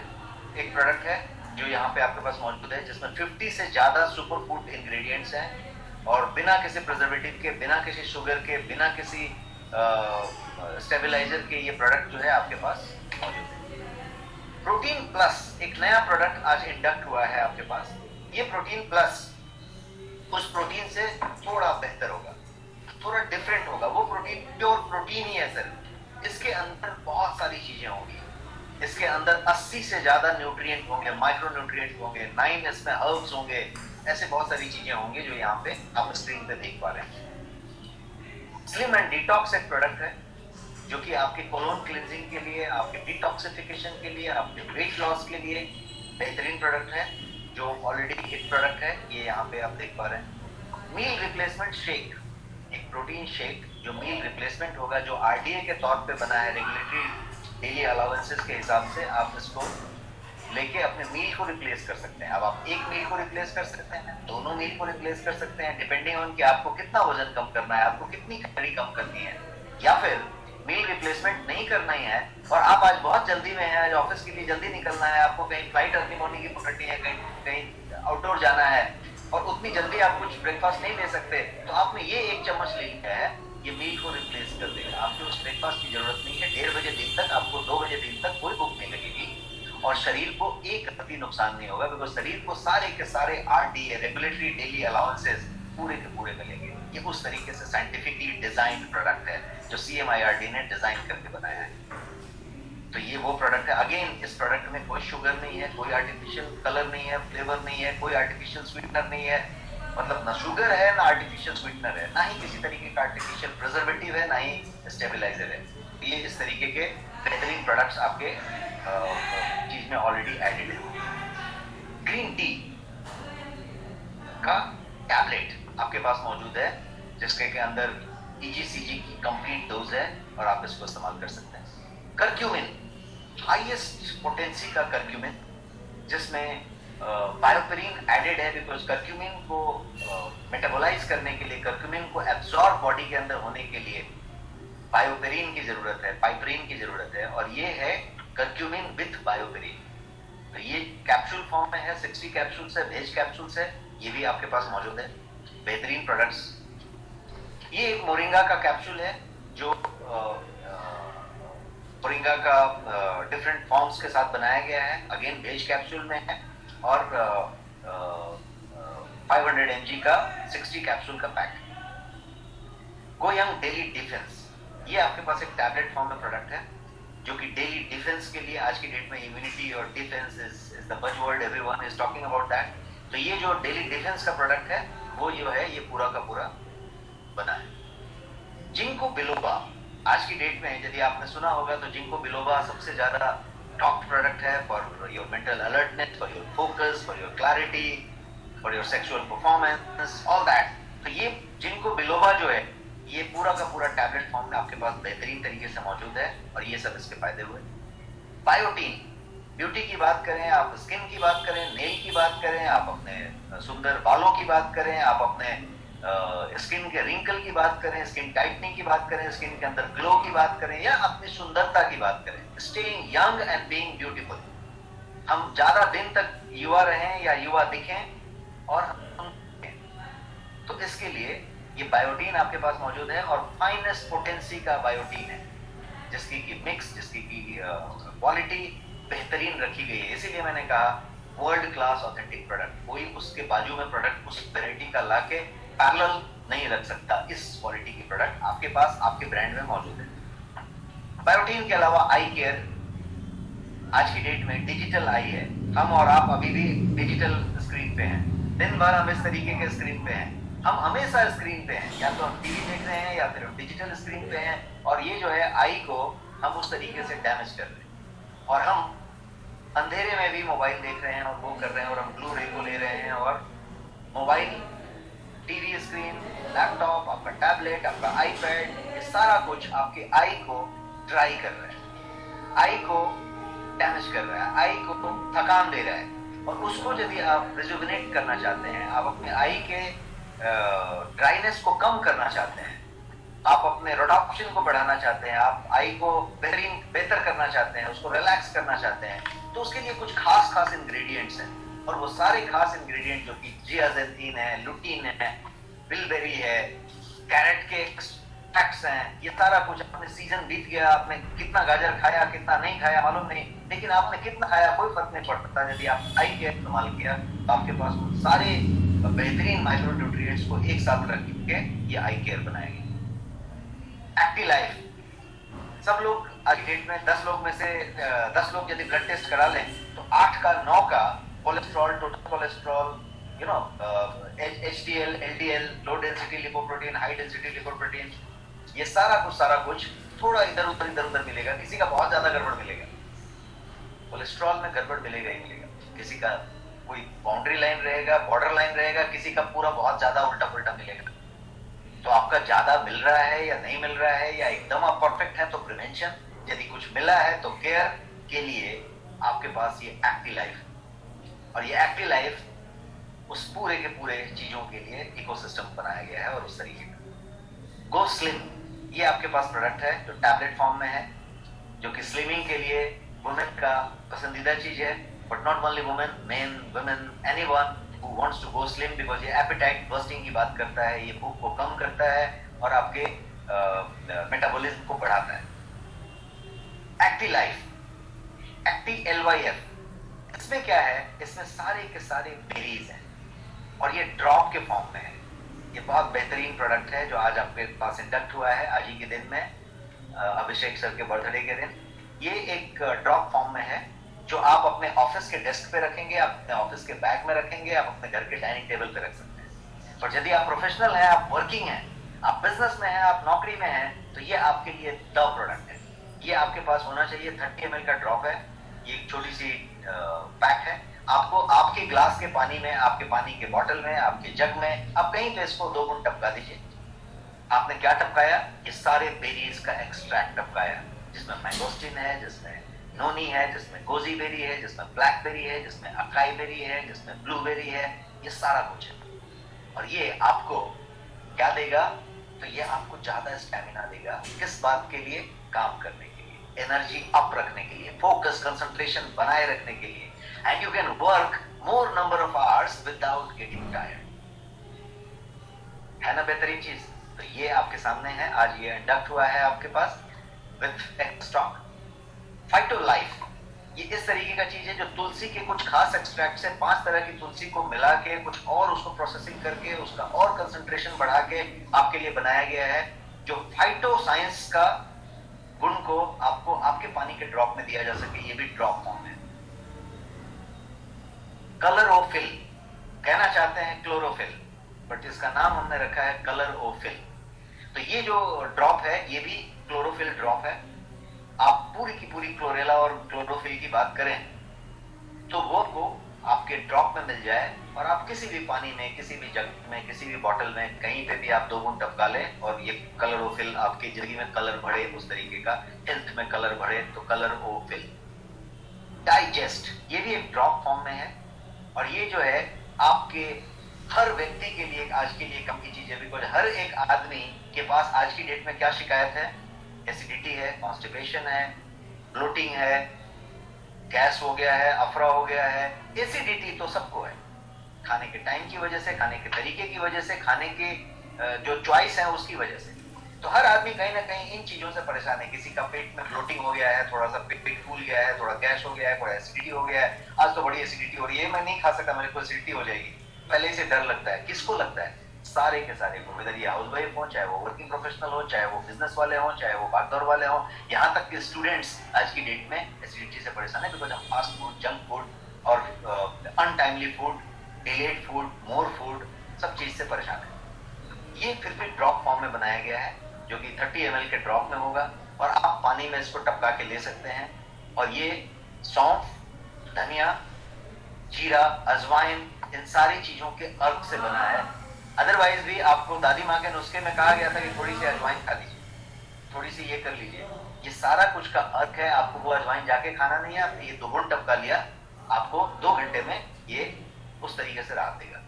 S3: एक प्रोडक्ट है जो यहाँ पे आपके पास मौजूद है, जिसमें 50 से ज्यादा सुपर फूड इंग्रेडिएंट्स हैं, और बिना किसी प्रिजर्वेटिव के, बिना किसी शुगर के, बिना किसी स्टेबलाइजर के ये प्रोडक्ट जो है आपके पास मौजूद है। प्रोटीन प्लस एक नया प्रोडक्ट आज इंडक्ट हुआ है आपके पास। ये प्रोटीन प्लस उस प्रोटीन से थोड़ा बेहतर होगा, थोड़ा डिफरेंट होगा। वो प्रोटीन प्योर प्रोटीन ही है सर, इसके अंदर बहुत सारी चीजें होंगी। इसके अंदर 80 से ज्यादा न्यूट्रिएंट होंगे, माइक्रो न्यूट्रिएंट होंगे, 9 इसमें हर्ब्स होंगे, ऐसे बहुत सारी चीजें होंगी जो यहाँ पे आप स्क्रीन पे देख पा रहे हैं। स्लिम एंड डिटॉक्स एक प्रोडक्ट है जो कि आपके कोलोन क्लिनजिंग के लिए, आपके डिटॉक्सिफिकेशन के लिए, आपके वेट लॉस के लिए बेहतरीन प्रोडक्ट है, जो ऑलरेडी हिट प्रोडक्ट है। ये यहाँ पे आप देख पा रहे हैं। मील रिप्लेसमेंट शेक, एक प्रोटीन शेक जो मील रिप्लेसमेंट होगा, जो RDA के तौर पे बना है, रेगुलेटरी डेली अलाउंसेस के हिसाब से आप इसको लेके अपने मील को रिप्लेस कर सकते हैं। अब आप एक मील को रिप्लेस कर सकते हैं, दोनों मील को रिप्लेस कर सकते हैं, डिपेंडिंग ऑन कि आपको कितना वजन कम करना है, आपको कितनी कैलोरी कम करनी है, या फिर मील रिप्लेसमेंट नहीं करना ही है और आप आज बहुत जल्दी में हैं, आज ऑफिस के लिए जल्दी निकलना है, आपको कहीं फ्लाइट अर्ली मॉर्निंग की पकड़नी है, कहीं आउटडोर जाना है, और उतनी जल्दी आप कुछ ब्रेकफास्ट नहीं ले सकते, तो आपने ये 1 चम्मच ले लिया है, ये मील को रिप्लेस कर देगा। आपको उस ब्रेकफास्ट की जरूरत नहीं है। 1:30 बजे दिन तक, आपको 2 बजे दिन तक कोई भूख नहीं लगेगी और शरीर को एक भी नुकसान नहीं होगा, बिकॉज शरीर को सारे के सारे RDA रेगुलेटरी डेली अलाउंसेस पूरे के पूरे मिलेंगे। ये उस तरीके से साइंटिफिकली डिजाइन प्रोडक्ट है जो CMIRD ने डिजाइन करके बनाया है। तो ये वो प्रोडक्ट है। अगेन, इस प्रोडक्ट में कोई शुगर नहीं है, कोई आर्टिफिशियल कलर नहीं है, फ्लेवर नहीं है, कोई आर्टिफिशियल स्वीटनर नहीं है। मतलब ना शुगर है, ना आर्टिफिशियल स्वीटनर है, ना ही किसी तरीके का आर्टिफिशियल प्रिजर्वेटिव है, ना ही स्टेबलाइजर है। ये इस तरीके के बेहतरीन प्रोडक्ट्स आपके चीज में ऑलरेडी एडेड है। ग्रीन टी का टैबलेट आपके पास मौजूद है, जिसके के अंदर EGCG की कंप्लीट डोज है और आप इसको इस्तेमाल कर सकते हैं। कर्क्यूमिन, हाईएस्ट पोटेंसी का कर्क्यूमिन, जिसमें बायोपेरिन एडेड है, बिकॉज कर्क्यूमिन को मेटाबोलाइज करने के लिए, कर्क्यूमिन को एब्जॉर्ब बॉडी के अंदर होने के लिए बायोपेरिन की जरूरत है, पाइपरीन की जरूरत है, और ये है कर्क्यूमिन विथ बायोपेरिन। तो ये कैप्सूल फॉर्म में है, 60 कैप्सूल्स है, वेज कैप्सूल्स है, ये भी आपके पास मौजूद है। बेहतरीन प्रोडक्ट्स। ये एक मोरिंगा का कैप्सूल है जो मोरिंगा का डिफरेंट फॉर्म्स के साथ बनाया गया है। अगेन वेज कैप्सूल में है और 500 mg का 60 कैप्सूल का पैक। गोयंग डेली डिफेंस, ये आपके पास एक टैबलेट फॉर्म में प्रोडक्ट है जो कि डेली डिफेंस के लिए, आज की डेट में इम्यूनिटी और defence is the buzzword, everyone is talking about that. तो ये जो डेली डिफेंस का प्रोडक्ट है वो जो है ये पूरा का पूरा बना है। जिंको बिलोबा, आज की डेट में यदि आपने सुना होगा तो जिंको बिलोबा सबसे ज्यादा टॉप प्रोडक्ट है for your mental alertness, for your focus, for your clarity, for your sexual performance, all that. तो ये जिंको बिलोबा जो है ये पूरा का पूरा टैबलेट फॉर्म में आपके पास बेहतरीन तरीके से मौजूद है और ये सब इसके फायदे हुए। बायोटीन, ब्यूटी की बात करें, आप स्किन की बात करें, नेल की बात करें, आप अपने सुंदर बालों की बात करें, आप अपने स्किन के रिंकल की बात करें, स्किन टाइटनिंग की बात करें, स्किन के अंदर ग्लो की बात करें, या अपनी सुंदरता की बात करें, staying young and being beautiful, हम ज्यादा दिन तक युवा रहें या युवा दिखें और हम, तो इसके लिए ये बायोटीन आपके पास मौजूद है और फाइनेस्ट पोटेंसी का बायोटीन है, जिसकी की मिक्स, जिसकी की क्वालिटी बेहतरीन रखी गई है। इसीलिए मैंने कहा वर्ल्ड क्लास ऑथेंटिक प्रोडक्ट, कोई उसके बाजू में प्रोडक्ट उस वेराइटी का लाके पैरेलल नहीं रख सकता। इस क्वालिटी की प्रोडक्ट आपके पास आपके ब्रांड में मौजूद है। बायोटीन के अलावा आई केयर, आज की डेट में डिजिटल आई है, हम और आप अभी भी डिजिटल स्क्रीन पे हैं, दिन भर हम इस तरीके के स्क्रीन पे हैं, हम हमेशा स्क्रीन पे हैं, या तो हम टीवी देख रहे हैं या फिर हम डिजिटल स्क्रीन पे हैं, और ये जो है आई को हम उस तरीके से डैमेज कर रहे हैं और हम अंधेरे में भी मोबाइल देख रहे हैं और वो कर रहे हैं और हम ब्लू रे को ले रहे हैं, और मोबाइल, टीवी स्क्रीन, लैपटॉप, आपका टैबलेट, आपका आईपैड, ये सारा कुछ आपके आई को ड्राई कर रहा है, आई को डैमेज कर रहा है, आई को थकान दे रहा है। और उसको यदि आप रिजुविनेट करना चाहते हैं, आप अपने आई के ड्राइनेस को कम करना चाहते हैं, आप अपने रोडॉप्शन को बढ़ाना चाहते हैं, आप आई को बेहतर करना चाहते हैं, उसको रिलैक्स करना चाहते हैं, तो उसके लिए कुछ खास इंग्रेडिएंट्स हैं। और वो सारे खास इंग्रेडिएंट जो कि जियाजेंथीन है, लुटीन है, बिलबेरी है, कैरेट के एक्सट्रैक्ट्स हैं, ये सारा कुछ। आपने सीजन बीत गया, आपने कितना गाजर खाया कितना नहीं खाया मालूम नहीं, लेकिन आपने कितना खाया कोई फर्क नहीं पड़ता। यदि आप आई केयर इस्तेमाल किया तो आपके पास सारे बेहतरीन माइक्रो न्यूट्रिएंट्स को एक साथ रख के ये आई केयर बनाएगी। एक्टिव लाइफ, सब लोग आज डेट में 10 लोग में से 10 लोग यदि ब्लड टेस्ट करा लें तो 8 का 9 का cholesterol, total cholesterol, HDL, LDL, low density lipoprotein, high density lipoprotein, ये सारा कुछ थोड़ा इधर उधर मिलेगा। किसी का बहुत ज्यादा गड़बड़ मिलेगा, कोलेस्ट्रॉल में गड़बड़ मिलेगा ही मिलेगा, किसी का कोई बाउंड्री लाइन रहेगा, बॉर्डर लाइन रहेगा, किसी का पूरा बहुत ज्यादा उल्टा पुल्टा मिलेगा। तो आपका ज्यादा मिल रहा है या नहीं मिल रहा है, या एकदम आप परफेक्ट है तो प्रिवेंशन, यदि कुछ मिला है तो केयर के लिए आपके पास ये एक्टिव लाइफ, और ये एक्टिव लाइफ उस पूरे के पूरे चीजों के लिए इकोसिस्टम बनाया गया है और उस तरीके का। गो स्लिम, ये आपके पास प्रोडक्ट है जो टैबलेट फॉर्म में है, जो कि स्लिमिंग के लिए वुमेन का पसंदीदा चीज है, but not only women, main, women, anyone, who wants to go slim because ये appetite bursting की बात करता है, ये भूख को कम करता है और आपके मेटाबॉलिज्म को बढ़ाता है। एक्टिव लाइफ, एक्टिव LYF, इसमें क्या है, इसमें सारे के सारे बेरीज हैं और ये ड्रॉप के फॉर्म में है। ये बहुत बेहतरीन प्रोडक्ट है जो आज आपके पास इंडक्ट हुआ है आज ही के दिन में, अभिषेक सर के बर्थडे के दिन। ये एक ड्रॉप फॉर्म में है जो आप अपने ऑफिस के डेस्क पे रखेंगे, आप अपने ऑफिस के बैग में रखेंगे, आप अपने घर के डाइनिंग टेबल पे रख सकते हैं। और यदि आप प्रोफेशनल हैं, आप वर्किंग हैं, आप बिजनेस में हैं, आप नौकरी में हैं, तो ये आपके लिए द प्रोडक्ट है। ये आपके पास होना चाहिए। 30 ml का ड्रॉप है, ये एक छोटी सी पैक है। आपको आपके ग्लास के पानी में, आपके पानी के बोतल में, आपके जग में, आप कहीं पे इसको 2 बूंद टपका दीजिए। आपने क्या टपकाया? ये सारे बेरीज का एक्सट्रैक्ट टपकाया, जिसमें मैंगोस्टिन है, जिसमें नोनी है, जिसमें गोजी बेरी है, जिसमें ब्लैकबेरी है, जिसमें अकाई बेरी है, जिसमें ब्लूबेरी है, ये सारा कुछ है। और ये आपको क्या देगा? तो ये आपको ज्यादा स्टैमिना देगा। किस बात के लिए? काम करने के लिए, एनर्जी अप रखने के लिए, फोकस कंसंट्रेशन बनाए रखने के लिए, and you can work more number of hours without getting tired. है ना बेहतरीन चीज? तो ये आपके सामने है, आज ये इंडक्ट हुआ है आपके पास विद स्टॉक। फाइटो लाइफ, ये इस तरीके का चीज है जो तुलसी के कुछ खास एक्सट्रैक्ट से 5 तरह की तुलसी को मिला के कुछ और उसको प्रोसेसिंग करके उसका और कंसंट्रेशन बढ़ा के आपके लिए बनाया गया है, जो फाइटो साइंस का गुण को आपको आपके पानी के ड्रॉप में दिया जा सके। ये भी ड्रॉप फॉर्म है। कलरोफिल, कहना चाहते हैं क्लोरोफिल, बट इसका नाम हमने रखा है कलरोफिल। तो ये जो ड्रॉप है ये भी क्लोरोफिल ड्रॉप है। आप पूरी की पूरी क्लोरेला और क्लोरोफिल की बात करें तो वो को आपके ड्रॉप में मिल जाए और आप किसी भी पानी में, किसी भी जग में, किसी भी बॉटल में, कहीं पे भी आप 2 बूंद टपका लें और ये कलरोफिल आपकी जिंदगी में कलर बढ़े, उस तरीके का हेल्थ में कलर बढ़े, तो कलरोफिल। डाइजेस्ट, ये भी एक ड्रॉप फॉर्म में है और ये जो है आपके हर व्यक्ति के लिए आज के लिए कम की चीज है। बिकॉज हर एक आदमी के पास आज की डेट में क्या शिकायत है? एसिडिटी है, कॉन्स्टिपेशन है, ब्लोटिंग है, गैस हो गया है, अफरा हो गया है। एसिडिटी तो सबको है, खाने के टाइम की वजह से, खाने के तरीके की वजह से, खाने के जो चॉइस है उसकी वजह से। तो हर आदमी कहीं ना कहीं इन चीजों से परेशान है। किसी का पेट में ब्लोटिंग हो गया है, थोड़ा सा पेट फूल गया है, थोड़ा गैस हो गया है, थोड़ा एसिडिटी हो गया है। आज तो बड़ी एसिडिटी हो रही है, मैं नहीं खा सकता, मेरे को एसिडिटी हो जाएगी। पहले ही से डर लगता है। किसको लगता है? सारे के सारे को, इधर ये हाउस वाइफ हो, चाहे वो वर्किंग प्रोफेशनल हो, चाहे वो बिजनेस वाले हो, चाहे वो भागदौड़ वाले हो, यहाँ तक कि स्टूडेंट्स आज की डेट में एसिडिटी से परेशान है। बिकॉज हम फास्ट फूड, जंक फूड और untimely food, delayed food, more food, सब चीज से परेशान है। ये फिर भी ड्रॉप फॉर्म में बनाया गया है जो कि 30 ml के ड्रॉप में होगा और आप पानी में इसको टपका के ले सकते हैं। और ये सौंफ, धनिया, जीरा, अजवाइन, इन सारी चीजों के अर्क से बना है। अदरवाइज भी आपको दादी माँ के नुस्खे में कहा गया था कि थोड़ी सी अजवाइन खा लीजिए, थोड़ी सी ये कर लीजिए। ये सारा कुछ का अर्क है। आपको वो अजवाइन जाके खाना नहीं है, आपने ये 2 बूंद टपका लिया, आपको 2 घंटे में ये उस तरीके से राहत देगा।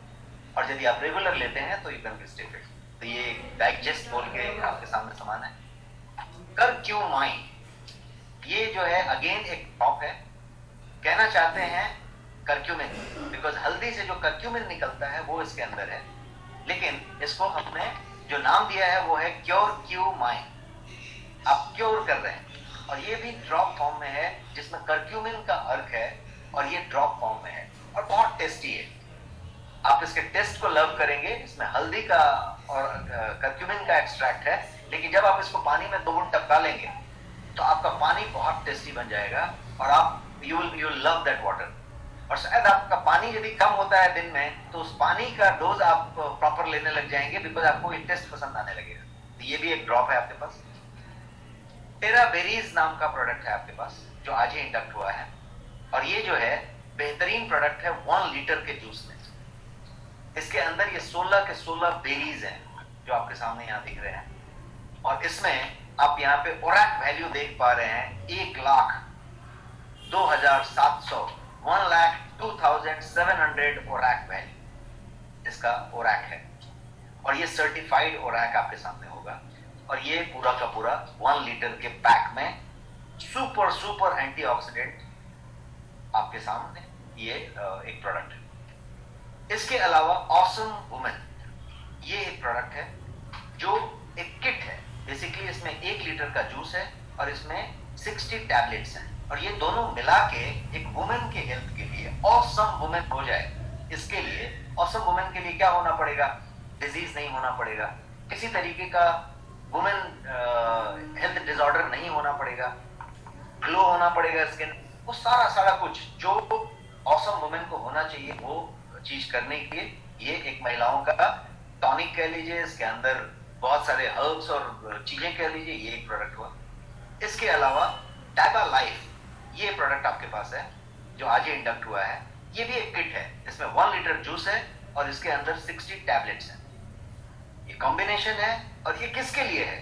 S3: और यदि आप रेगुलर लेते हैं तो यू कैन स्टे फिट। तो ये डाइजेस्ट बोल के आपके सामने सामान है। कर्क्यूमाइन, ये जो है अगेन एक टॉप है। कहना चाहते हैं कर्क्यूमिन, बिकॉज हल्दी से जो कर्क्यूमिन निकलता है वो इसके अंदर है, लेकिन इसको हमने जो नाम दिया है वो है क्योरक्यूमाइन। आप क्योर कर रहे हैं। और ये भी ड्रॉप फॉर्म में है जिसमें कर्क्यूमिन का अर्क है और ये ड्रॉप फॉर्म में है और बहुत टेस्टी है। आप इसके टेस्ट को लव करेंगे। इसमें हल्दी का और कर्क्यूमिन का एक्सट्रैक्ट है, लेकिन जब आप इसको पानी में 2 बूंद टपका लेंगे तो आपका पानी बहुत टेस्टी बन जाएगा और आप you will love that water. और शायद आपका पानी यदि कम होता है दिन में तो उस पानी का डोज आप प्रॉपर लेने लग जाएंगे, बिकॉज आपको ये टेस्ट पसंद आने लगेगा। तो ये भी एक ड्रॉप है आपके पास। टेरा बेरीज नाम का प्रोडक्ट है आपके पास जो आज ही इंडक्ट हुआ है और ये जो है बेहतरीन प्रोडक्ट है 1 लीटर के जूस में। इसके अंदर ये 16 के 16 बेरीज हैं जो आपके सामने यहाँ दिख रहे हैं और इसमें आप यहाँ पे ओरैक वैल्यू देख पा रहे हैं 1,02,700 1,02,700 ओरैक वैल्यू इसका ओरैक है और ये सर्टिफाइड ओरैक आपके सामने होगा। और ये पूरा का पूरा 1 लीटर के पैक में सुपर एंटीऑक्सीडेंट आपके सामने ये एक प्रोडक्ट है। इसके अलावा ऑसम वुमेन, ये एक प्रोडक्ट है जो एक किट है। बेसिकली इसमें 1 लीटर का जूस है और इसमें 60 टैबलेट्स हैं, और ये दोनों मिला के एक वुमेन के हेल्थ के लिए ऑसम वुमेन हो जाए। इसके लिए ऑसम वुमेन के लिए क्या होना पड़ेगा? डिजीज नहीं होना पड़ेगा, किसी तरीके का वुमेन हेल्थ डिसऑर्डर नहीं होना पड़ेगा, ग्लो होना पड़ेगा स्किन, वो सारा कुछ जो ऑसम वुमेन को होना चाहिए वो चीज करने के लिए ये एक महिलाओं का टॉनिक कह लीजिए, इसके अंदर बहुत सारे हर्ब्स और चीजें कह लीजिए, ये एक प्रोडक्ट हुआ। इसके अलावा टाइबा लाइफ, ये प्रोडक्ट आपके पास है जो आज ही इंडक्ट हुआ है। ये भी एक किट है, इसमें 1 लीटर जूस है और इसके अंदर 60 टैबलेट्स हैं। ये कॉम्बिनेशन है, और ये किसके लिए है?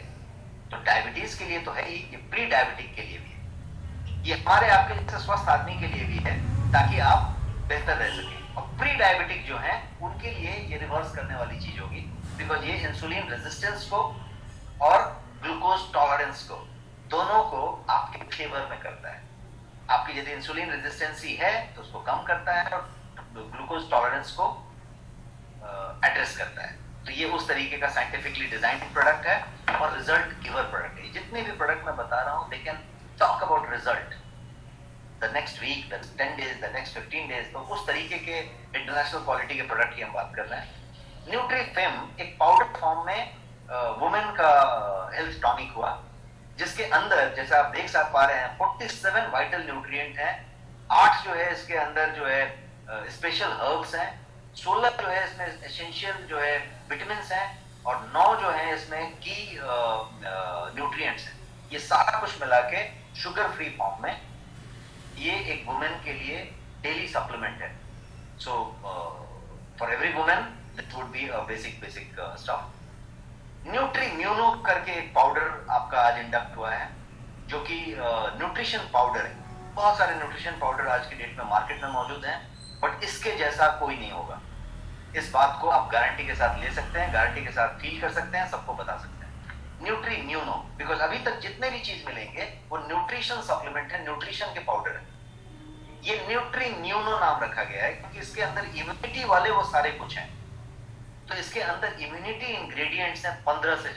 S3: तो डायबिटीज के लिए तो है ही, ये प्री डायबिटिक के लिए भी है, ये हमारे आपके जैसे स्वस्थ आदमी के लिए भी है ताकि आप बेहतर रह सके। और प्री डायबिटिक जो है उनके लिए ये रिवर्स करने वाली चीज होगी, बिकॉज ये इंसुलिन रेजिस्टेंस को और ग्लूकोज टॉलरेंस को दोनों को आपके फेवर में करता है। आपकी यदि इंसुलिन रेजिस्टेंसी है तो उसको कम करता है और ग्लूकोज टॉलरेंस को एड्रेस करता है। तो ये उस तरीके का साइंटिफिकली डिजाइन प्रोडक्ट है और रिजल्ट गिवर प्रोडक्ट है। जितने भी प्रोडक्ट मैं बता रहा हूँ they can talk about result the next week, the 10 days, the next 15 days. तो उस तरीके के इंटरनेशनल क्वालिटी के प्रोडक्ट की हम बात कर रहे हैं। न्यूट्रीफेम एक पाउडर फॉर्म में वुमेन का हेल्थ टॉनिक हुआ, जिसके अंदर जैसे आप देख पा रहे हैं 47 वाइटल न्यूट्रिएंट हैं, 8 जो है इसके अंदर जो है स्पेशल हर्ब्स हैं, 16 जो है इसमें एसेंशियल जो है विटामिन्स हैं, और 9 जो है इसमें की न्यूट्रिएंट्स हैं। ये सारा कुछ मिला के शुगर फ्री फॉर्म में ये एक वुमेन के लिए डेली सप्लीमेंट है। So for every women this would be a basic stuff. न्यूट्रीम्यूनो करके एक पाउडर आपका आज इंडक्ट हुआ है, जो कि न्यूट्रिशन पाउडर है। बहुत सारे न्यूट्रिशन पाउडर आज की डेट में मार्केट में मौजूद हैं, बट इसके जैसा कोई नहीं होगा। इस बात को आप गारंटी के साथ ले सकते हैं, गारंटी के साथ फील कर सकते हैं, सबको बता सकते हैं। न्यूट्रीम्यूनो, बिकॉज अभी तक जितने भी चीज मिलेंगे वो न्यूट्रिशन सप्लीमेंट है, न्यूट्रिशन के पाउडर है। ये न्यूट्रीम्यूनो नाम रखा गया है क्योंकि इसके अंदर इम्यूनिटी वाले वो सारे कुछ हैं। तो इसके अंदर इम्यूनिटी इंग्रेडिएंट्स हैं 15 से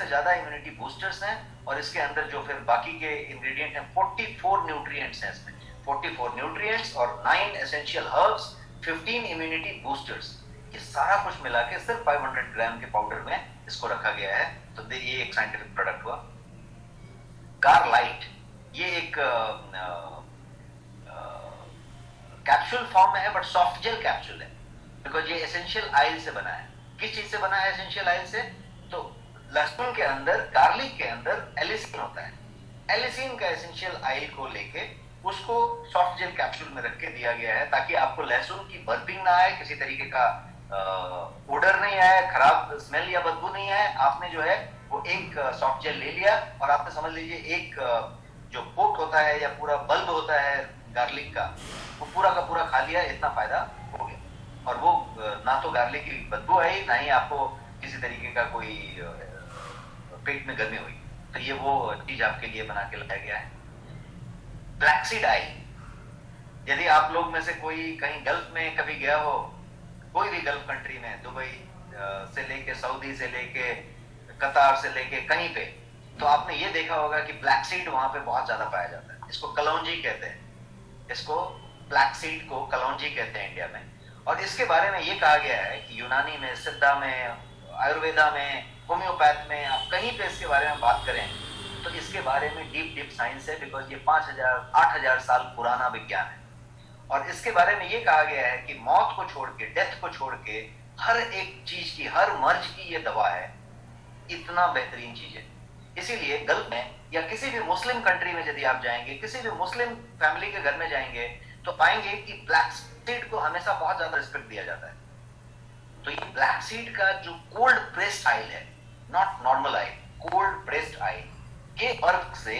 S3: ज्यादा इम्यूनिटी बूस्टर्स हैं, और इसके अंदर जो फिर बाकी के इंग्रेडिएंट हैं 44 न्यूट्रिएंट्स हैं इसमें, 44 न्यूट्रिएंट्स और 9 एसेंशियल हर्ब्स, 15 इम्यूनिटी बूस्टर्स। ये सारा कुछ मिला के सिर्फ 500 ग्राम के पाउडर में इसको रखा गया है। तो ये एक साइंटिफिक प्रोडक्ट हुआ। गारलाइट, ये एक कैप्सूल फॉर्म में है, बट सॉफ्ट जेल कैप्सूल है, बिकॉज ये एसेंशियल ऑयल से बना है। किस चीज से बना है एसेंशियल ऑयल से? तो लहसुन के अंदर, गार्लिक के अंदर एलिसिन होता है। एलिसिन का एसेंशियल ऑयल को लेके उसको सॉफ्ट जेल कैप्सूल में रख के दिया गया है, ताकि आपको लहसुन की बर्पिंग ना आए, किसी तरीके का ओडर नहीं आए, खराब स्मेल या बदबू नहीं आए। आपने जो है वो एक सॉफ्ट जेल ले लिया और आपने समझ लीजिए एक जो पोट होता है या पूरा बल्ब होता है गार्लिक का, वो पूरा का पूरा खा लिया, इतना फायदा हो गया। और वो ना तो गार्लिक की बदबू आई, ना ही आपको किसी तरीके का कोई पेट में गर्मी हुई। तो ये वो चीज आपके लिए बना के लाया गया है। फ्लैक्सीड ऑयल, यदि आप लोग में से कोई कहीं गल्फ में कभी गया हो, कोई भी गल्फ कंट्री में, दुबई से लेके सऊदी से लेके कतार से लेके कहीं पे, तो आपने ये देखा होगा कि ब्लैक सीड वहां पे बहुत ज्यादा पाया जाता है। इसको कलौंजी कहते हैं, इसको ब्लैक सीड को कलौंजी कहते हैं इंडिया में। और इसके बारे में ये कहा गया है कि यूनानी में, सिद्धा में, आयुर्वेदा में, होम्योपैथ में, आप कहीं पे इसके बारे में बात करें तो इसके बारे में डीप साइंस है, बिकॉज ये 5000-8000 साल पुराना विज्ञान है। और इसके बारे में ये कहा गया है कि मौत को छोड़ के, डेथ को छोड़ के, हर एक चीज की, हर मर्ज की ये दवा है। इतना बेहतरीन चीज है। इसीलिए गल्फ में या किसी भी मुस्लिम कंट्री में यदि आप जाएंगे, किसी भी मुस्लिम फैमिली के घर में जाएंगे, तो पाएंगे कि ब्लैक सीड को हमेशा बहुत ज्यादा रिस्पेक्ट दिया जाता है। तो ये ब्लैक सीड का जो कोल्ड प्रेस्ड ऑयल है, not normal oil, cold pressed oil के वर्क से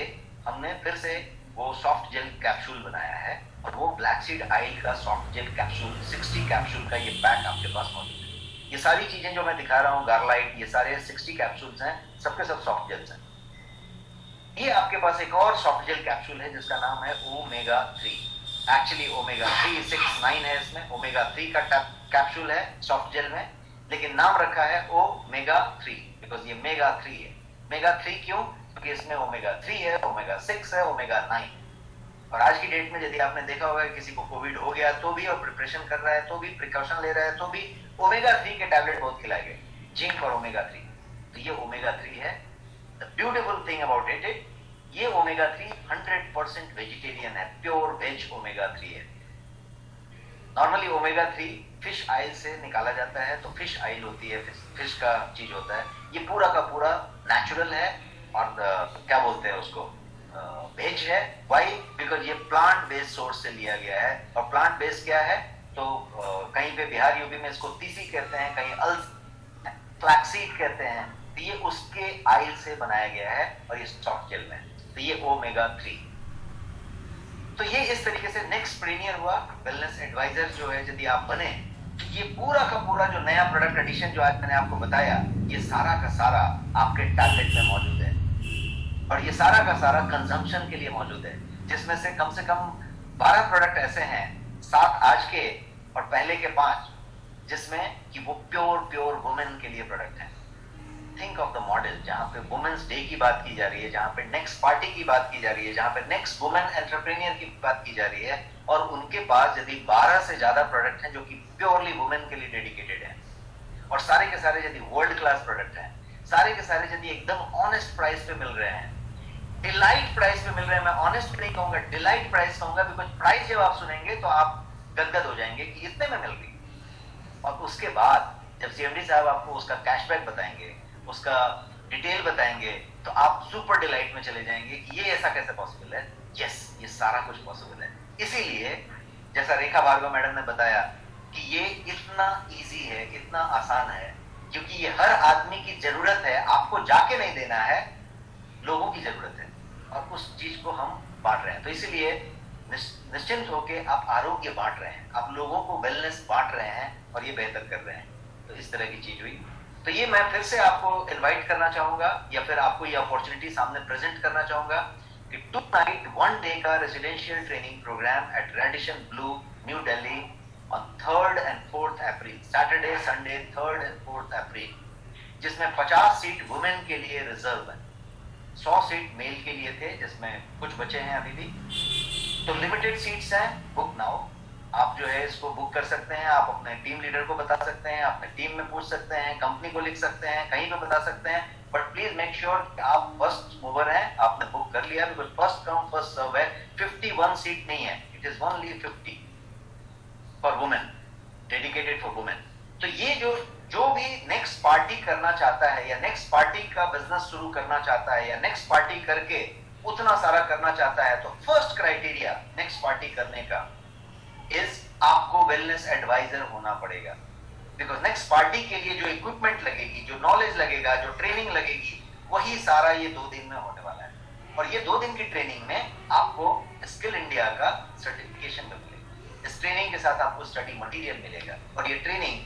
S3: हमने फिर से वो सॉफ्ट जेल कैप्सूल बनाया है। और वो ब्लैक सीड ऑयल का सॉफ्ट जेल कैप्सूल, 60 कैप्सूल का ये पैक आपके पास मौजूद है। ये सारी चीजें जो मैं दिखा रहा हूँ, गार्लाइट, ये सारे 60 कैप्सूल्स हैं, सबके सब सॉफ्ट जेल्स हैं। ये आपके पास एक और सॉफ्ट जेल कैप्सूल है जिसका नाम है ओमेगा 3। एक्चुअली ओमेगा 3 6 9 है इसमें, ओमेगा 3 का कैप्सूल है सॉफ्ट जेल में, लेकिन नाम रखा है ओमेगा 3 बिकॉज ये मेगा 3 है। मेगा 3 क्यों? क्योंकि इसमें ओमेगा 3 है, ओमेगा 6 है, ओमेगा 9। और आज की डेट में यदि आपने देखा होगा किसी को कोविड हो गया तो भी, और प्रिपरेशन कर रहा है तो भी, प्रिकॉशन ले रहा है तो भी ओमेगा 3 के टैबलेट बहुत खिलाए गए, जिंक और ओमेगा 3। तो ये ओमेगा 3 है। The beautiful thing about it, ये ओमेगा 3 100% वेजिटेरियन है, प्योर वेज ओमेगा 3 है। नॉर्मली ओमेगा 3 फिश ऑयल से निकाला जाता है, तो फिश ऑयल होती है, फिश का चीज होता है। ये पूरा का पूरा नेचुरल है और क्या बोलते हैं उसको, वेज है। वाई? बिकॉज ये प्लांट बेस्ड सोर्स से लिया गया है। और प्लांट बेस्ड क्या है, तो कहीं पे बिहार यूपी में इसको तीसी कहते हैं, कहीं फ्लैक्सीड कहते हैं। तो ये उसके ऑयल से बनाया गया है और ये सॉफ्ट जेल में। तो ये ओमेगा 3। तो ये इस तरीके से नेक्स्ट प्रीमियर हुआ वेलनेस एडवाइजर जो है, यदि आप बने, ये पूरा का पूरा जो नया प्रोडक्ट एडिशन जो आज मैंने आपको बताया, ये सारा का सारा आपके टैबलेट में मौजूद है। और ये सारा का सारा कंजम्पशन के लिए मौजूद है, जिसमें से कम 12 प्रोडक्ट ऐसे हैं, 7 आज के और पहले के 5, जिसमें कि वो प्योर वुमेन के लिए प्रोडक्ट है। थिंक ऑफ द मॉडल, जहां पे वुमेन्स डे की बात की जा रही है, जहां पे नेक्स्ट पार्टी की बात की जा रही है, जहां पे नेक्स्ट वुमेन एंटरप्रेन्योर की बात की जा रही है, और उनके पास यदि 12 से ज्यादा प्रोडक्ट हैं जो कि प्योरली वुमेन के लिए डेडिकेटेड है, और सारे के सारे यदि वर्ल्ड क्लास प्रोडक्ट हैं, सारे के सारे यदि एकदम ऑनेस्ट प्राइस पे मिल रहे हैं, डिलाइट प्राइस पे मिल रहे हैं। मैं ऑनेस्ट नहीं कहूंगा, डिलाइट प्राइस कहूंगा, बिकॉज प्राइस जब आप सुनेंगे तो आप गदगद हो जाएंगे कि इतने में मिल गई। और उसके बाद जब सीएमडी साहब आपको उसका कैशबैक बताएंगे, उसका डिटेल बताएंगे, तो आप सुपर डिलाइट में चले जाएंगे कि ये ऐसा कैसे पॉसिबल है। यस, ये सारा कुछ पॉसिबल है। इसीलिए जैसा रेखा भार्गव मैडम ने बताया कि ये इतना इजी है, इतना आसान है, क्योंकि ये हर आदमी की जरूरत है। आपको जाके नहीं देना है, लोगों की जरूरत है, और उस चीज को हम बांट रहे हैं। तो इसीलिए निश्चिंत होकर आप आरोग्य बांट रहे हैं, आप लोगों को वेलनेस बांट रहे हैं, और ये बेहतर कर रहे हैं। तो इस तरह की चीज हुई। तो ये मैं फिर से आपको इनवाइट करना चाहूंगा, या फिर आपको ये अपॉर्चुनिटी सामने प्रेजेंट करना चाहूंगा कि 2 नाइट 1 डे का residential training programme at Radisson Blu, new Delhi, on 3rd and 4th April, Saturday Sunday 3rd and 4th April, जिसमें 50 सीट वुमेन के लिए रिजर्व है, 100 सीट मेल के लिए थे, जिसमें कुछ बचे हैं अभी भी। तो लिमिटेड सीट्स हैं, बुक नाउ। आप जो है इसको बुक कर सकते हैं, आप अपने टीम लीडर को बता सकते हैं, अपने टीम में पूछ सकते हैं, कंपनी को लिख सकते हैं, कहीं पे बता सकते हैं, बट प्लीज मेक श्योर कि आप फर्स्ट मूवर हैं, आपने बुक कर लिया, because first come first serve है। 51 सीट नहीं है, it is only 50 for women, dedicated for women. तो ये जो भी नेक्स्ट पार्टी करना चाहता है, या नेक्स्ट पार्टी का बिजनेस शुरू करना चाहता है, या नेक्स्ट पार्टी करके उतना सारा करना चाहता है, तो फर्स्ट क्राइटेरिया नेक्स्ट पार्टी करने का इज आपको वेलनेस एडवाइजर होना पड़ेगा। बिकॉज नेक्स्ट पार्टी के लिए जो इक्विपमेंट लगेगी, जो नॉलेज लगेगा, जो ट्रेनिंग लगेगी, वही सारा ये 2 दिन में होने वाला है। और ये 2 दिन की ट्रेनिंग में आपको स्किल इंडिया का सर्टिफिकेशन मिलेगा। इस ट्रेनिंग के साथ आपको स्टडी मटेरियल मिलेगा, और ये ट्रेनिंग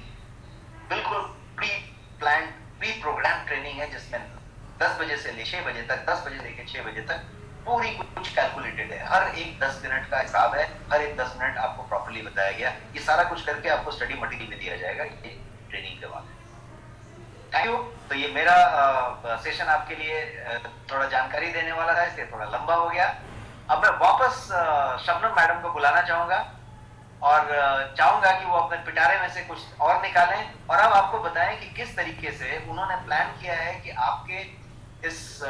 S3: बिल्कुल pre plan, pre programme training है, जिसमें 10 बजे से 6 बजे तक, 10 बजे लेके 6 बजे तक पूरी कुछ कैलकुलेटेड है। हर एक 10 मिनट का हिसाब है, हर एक 10 मिनट आपको प्रॉपर्ली बताया गया। ये सारा कुछ करके आपको स्टडी मटेरियल में दिया जाएगा ये ट्रेनिंग के बाद। Thank you. तो ये मेरा सेशन आपके लिए थोड़ा जानकारी देने वाला था, इसलिए थोड़ा लंबा हो गया। अब मैं वापस शबनम मैडम को बुलाना चाहूंगा, और चाहूंगा कि वो अपने पिटारे में से कुछ और निकालें, और अब आपको बताएं कि किस तरीके से उन्होंने प्लान किया है कि आपके इस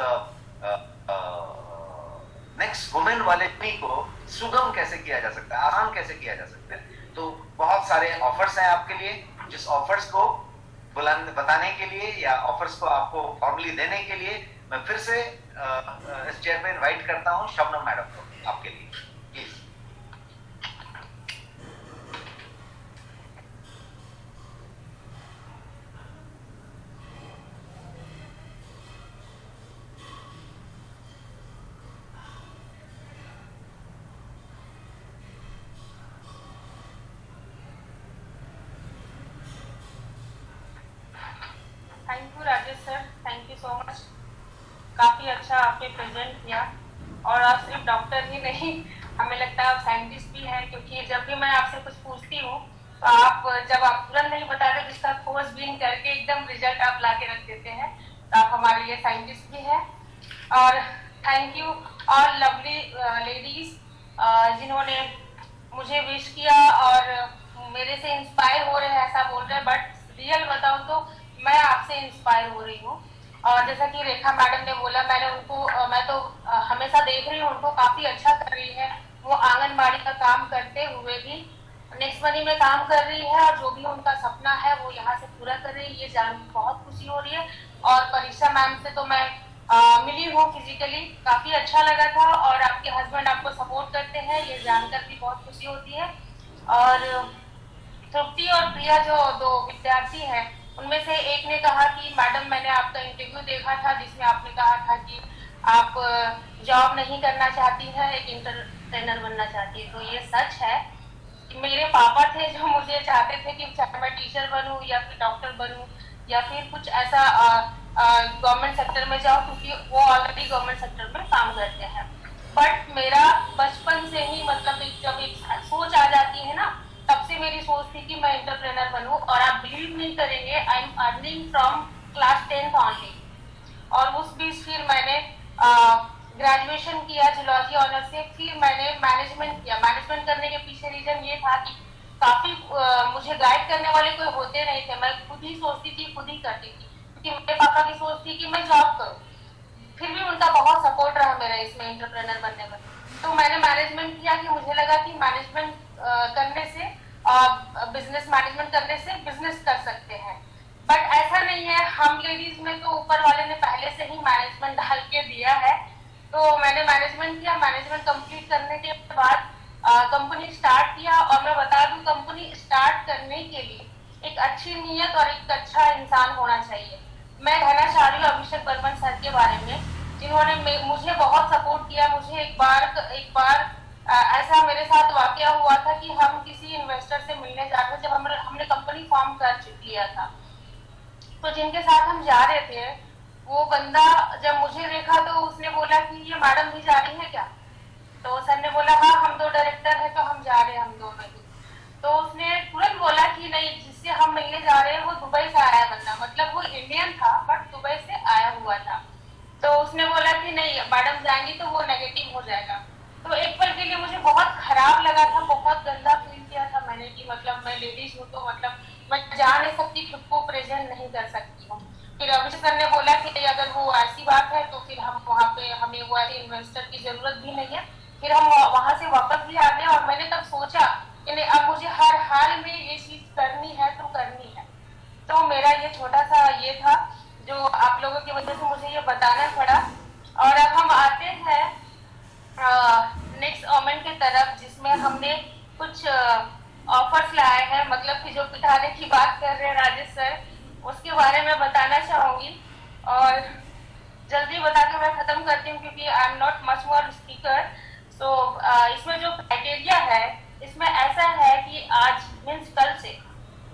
S3: नेक्स्ट वुमेन वाले को सुगम कैसे किया जा सकता है, आसान कैसे किया जा सकता है। तो बहुत सारे ऑफर्स हैं आपके लिए, जिस ऑफर्स को बताने के लिए, या ऑफर्स को आपको फॉर्मली देने के लिए, मैं फिर से इस चेयर पे इनवाइट करता हूं शबनम मैडम को आपके लिए, please.
S1: Thank you Rajesh sir, thank you so much. काफ़ी अच्छा आपने प्रेजेंट किया, और आप सिर्फ डॉक्टर ही नहीं हमें लगता है आप साइंटिस्ट भी हैं, क्योंकि जब भी मैं आपसे कुछ पूछती हूँ तो आप जब आप तुरंत नहीं बताते तो इसका खोजबीन करके एकदम रिजल्ट आप ला के रख देते हैं। तो आप हमारे लिए साइंटिस्ट भी हैं। और thank you all lovely ladies जिन्होंने मुझे विश किया और मेरे से इंस्पायर हो रहे हैं, ऐसा बोल रहे हैं, बट रियल बताऊं तो मैं आपसे इंस्पायर हो रही हूँ। और जैसा कि रेखा मैडम ने बोला, मैं तो हमेशा देख रही हूँ उनको काफी अच्छा कर रही है। वो आंगनबाड़ी का काम करते हुए भी नेक्स्ट मनी में काम कर रही है और जो भी उनका सपना है वो यहाँ से पूरा कर रही है। ये जान बहुत खुशी हो रही है। और परीक्षा मैम से तो मैं मिली हूँ फिजिकली, काफी अच्छा लगा था। और आपके हस्बैंड आपको सपोर्ट करते हैं, ये जानकर भी बहुत खुशी होती है। और तृप्ति और प्रिया जो दो विद्यार्थी हैं, उनमें से एक ने कहा कि मैडम मैंने आपका इंटरव्यू देखा था जिसमें आपने कहा था कि आप जॉब नहीं करना चाहती है, एक एंटरप्रेन्योर बनना चाहती है। तो ये सच है। मेरे पापा थे जो मुझे चाहते थे कि चाहे मैं टीचर बनूं या फिर डॉक्टर बनूं या फिर कुछ ऐसा गवर्नमेंट सेक्टर में जाऊं, क्योंकि वो ऑलरेडी गवर्नमेंट सेक्टर में काम करते हैं। बट मेरा बचपन से ही मतलब जब एक सोच आ जाती है ना, तब से मेरी सोच थी कि मैं एंटरप्रेन्योर बनूं। और आप बिलीव नहीं करेंगे, I am earning from class 10th only. और उस बीच फिर मैंने ग्रेजुएशन किया जूलॉजी ऑनर से। फिर मैंने मैनेजमेंट किया। मैनेजमेंट करने के पीछे रीजन ये था कि काफी मुझे गाइड करने वाले कोई होते नहीं थे। मैं खुद ही सोचती थी, खुद ही करती थी, क्योंकि मेरे पापा की सोच थी कि मैं जॉब करूं। फिर भी उनका बहुत सपोर्ट रहा मेरा इसमें एंटरप्रेन्योर बनने में। तो मैंने मैनेजमेंट किया कि मुझे लगा कि मैनेजमेंट करने से बिजनेस मैनेजमेंट करने से बिजनेस कर सकते हैं। बट ऐसा नहीं है। हम लेडीज में तो ऊपर वाले ने पहले से ही मैनेजमेंट डाल के दिया है। तो मैंने मैनेजमेंट किया। मैनेजमेंट कंप्लीट करने के बाद कंपनी स्टार्ट किया। और मैं बता दूं, कंपनी स्टार्ट करने के लिए एक अच्छी नीयत और एक अच्छा इंसान होना चाहिए। मैं कहना चाह रही हूँ अभिषेक बर्मन सर के बारे में, जिन्होंने मुझे बहुत सपोर्ट किया। मुझे एक बार ऐसा मेरे साथ वाकया हुआ था कि हम किसी इन्वेस्टर से मिलने जा रहे थे जब हमने कंपनी फॉर्म कर लिया था। तो जिनके साथ हम जा रहे थे, वो बंदा जब मुझे देखा तो उसने बोला कि ये मैडम भी जा रही है क्या? तो सर ने बोला हाँ, हम दो डायरेक्टर हैं तो हम जा रहे हैं, हम दोनों ही। तो उसने तुरंत बोला कि नहीं, जिससे हम मिलने जा रहे हैं वो दुबई से आया बंदा, मतलब वो इंडियन था बट दुबई से आया हुआ था। तो उसने बोला कि नहीं, मैडम जाएंगी तो वो नेगेटिव हो जाएगा। तो एक पल के लिए मुझे बहुत खराब लगा था, बहुत गंदा फील किया था मैंने कि मतलब मैं लेडीज हूँ तो मतलब मैं जा नहीं सकती, खुद को प्रेजेंट नहीं कर सकती हूँ। फिर अभिषेक सर ने बोला कि अगर वो ऐसी बात है तो फिर हम वहाँ पे हमें वो ऐसे इन्वेस्टर की जरूरत भी नहीं है। फिर हम वहाँ से वापस भी आ गए। और मैंने तब सोचा कि नहीं, अब मुझे हर हाल में ये चीज करनी है तो करनी है। तो मेरा ये छोटा सा ये था जो आप लोगों की वजह से मुझे ये बताना पड़ा। और अब हम आते हैं नेक्स्ट ओमेन की तरफ, जिसमें हमने कुछ ऑफर्स लाए हैं, मतलब कि जो पिटाने की बात कर रहे हैं राजेश सर, उसके बारे में बताना चाहूंगी। और जल्दी बता के मैं खत्म करती हूँ क्योंकि I am not much more speaker. So इसमें जो क्राइटेरिया है, इसमें ऐसा है कि आज मीन्स कल से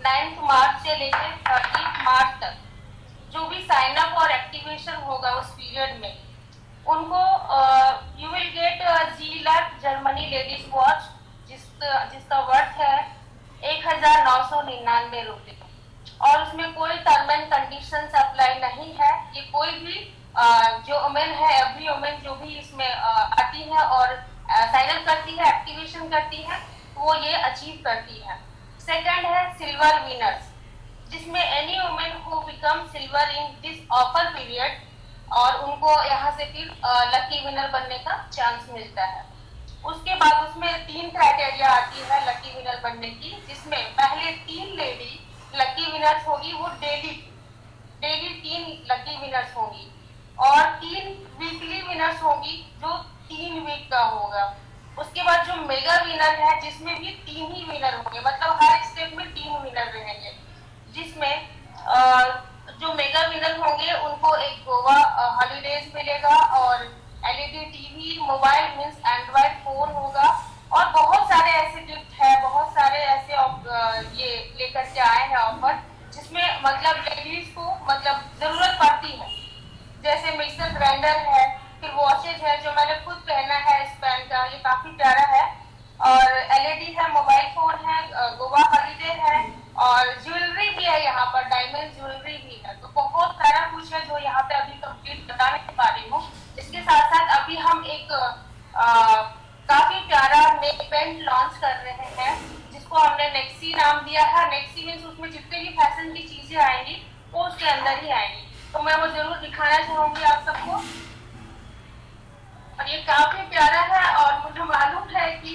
S1: 9 मार्च से लेकर 30 मार्च तक जो भी साइन अप और एक्टिवेशन होगा उस पीरियड में, उनको you will get G-Luck Germany ladies watch, जिसका वर्थ है 1999 रुपये। और उसमें कोई टर्म एंड कंडीशन अप्लाई नहीं है। ये कोई भी जो वुमेन है, एवरी वुमेन जो भी इसमें आती है और साइन अप करती है, एक्टिवेशन करती है, वो ये अचीव करती है। सेकंड है सिल्वर विनर्स, जिसमें any women who become silver in this offer period, और उनको यहाँ से फिर लकी विनर बनने का चांस मिलता है। उसके बाद उसमें 3 क्राइटेरिया आती है लकी विनर बनने की, जिसमें पहले 3 लेडी लकी विनर्स होगी, वो डेली 3 लकी विनर्स होगी, और 3 वीकली विनर्स होगी जो 3 वीक का होगा। उसके बाद जो मेगा विनर है, जिसमें भी 3 ही विनर होंगे, मतलब हर स्टेट में 3 विनर रहेंगे, जिसमें जो मेगा विनर होंगे उनको एक गोवा हॉलीडेज मिलेगा, और LED TV, mobile means Android phone होगा, और बहुत सारे ऐसे गिफ्ट है, बहुत सारे ऐसे ये लेकर के आए हैं ऑफर, जिसमें मतलब लेडीज को मतलब जरूरत पड़ती है। जैसे मिक्सर ग्राइंडर है, फिर वॉचेज है जो मैंने खुद पहना है इस पेन का, ये काफी प्यारा है। और एलईडी है, मोबाइल फोन है, गोवा हॉलीडे है और ज्वेलरी भी है यहाँ पर, डायमंड ज्वेलरी भी है। तो बहुत सारा कुछ है जो यहाँ पे अभी कंप्लीट बता नहीं पा रही हूँ। इसके साथ साथ अभी हम एक काफी प्यारा नेक बैंड लॉन्च कर रहे हैं जिसको हमने नेक्सी नाम दिया है। नेक्सी मीन्स उसमें जितने भी फैशन की चीजें आएंगी वो उसके अंदर ही आएंगी, तो मैं वो जरूर दिखाना चाहूंगी आप सबको। और ये काफी प्यारा है और मुझे मालूम है कि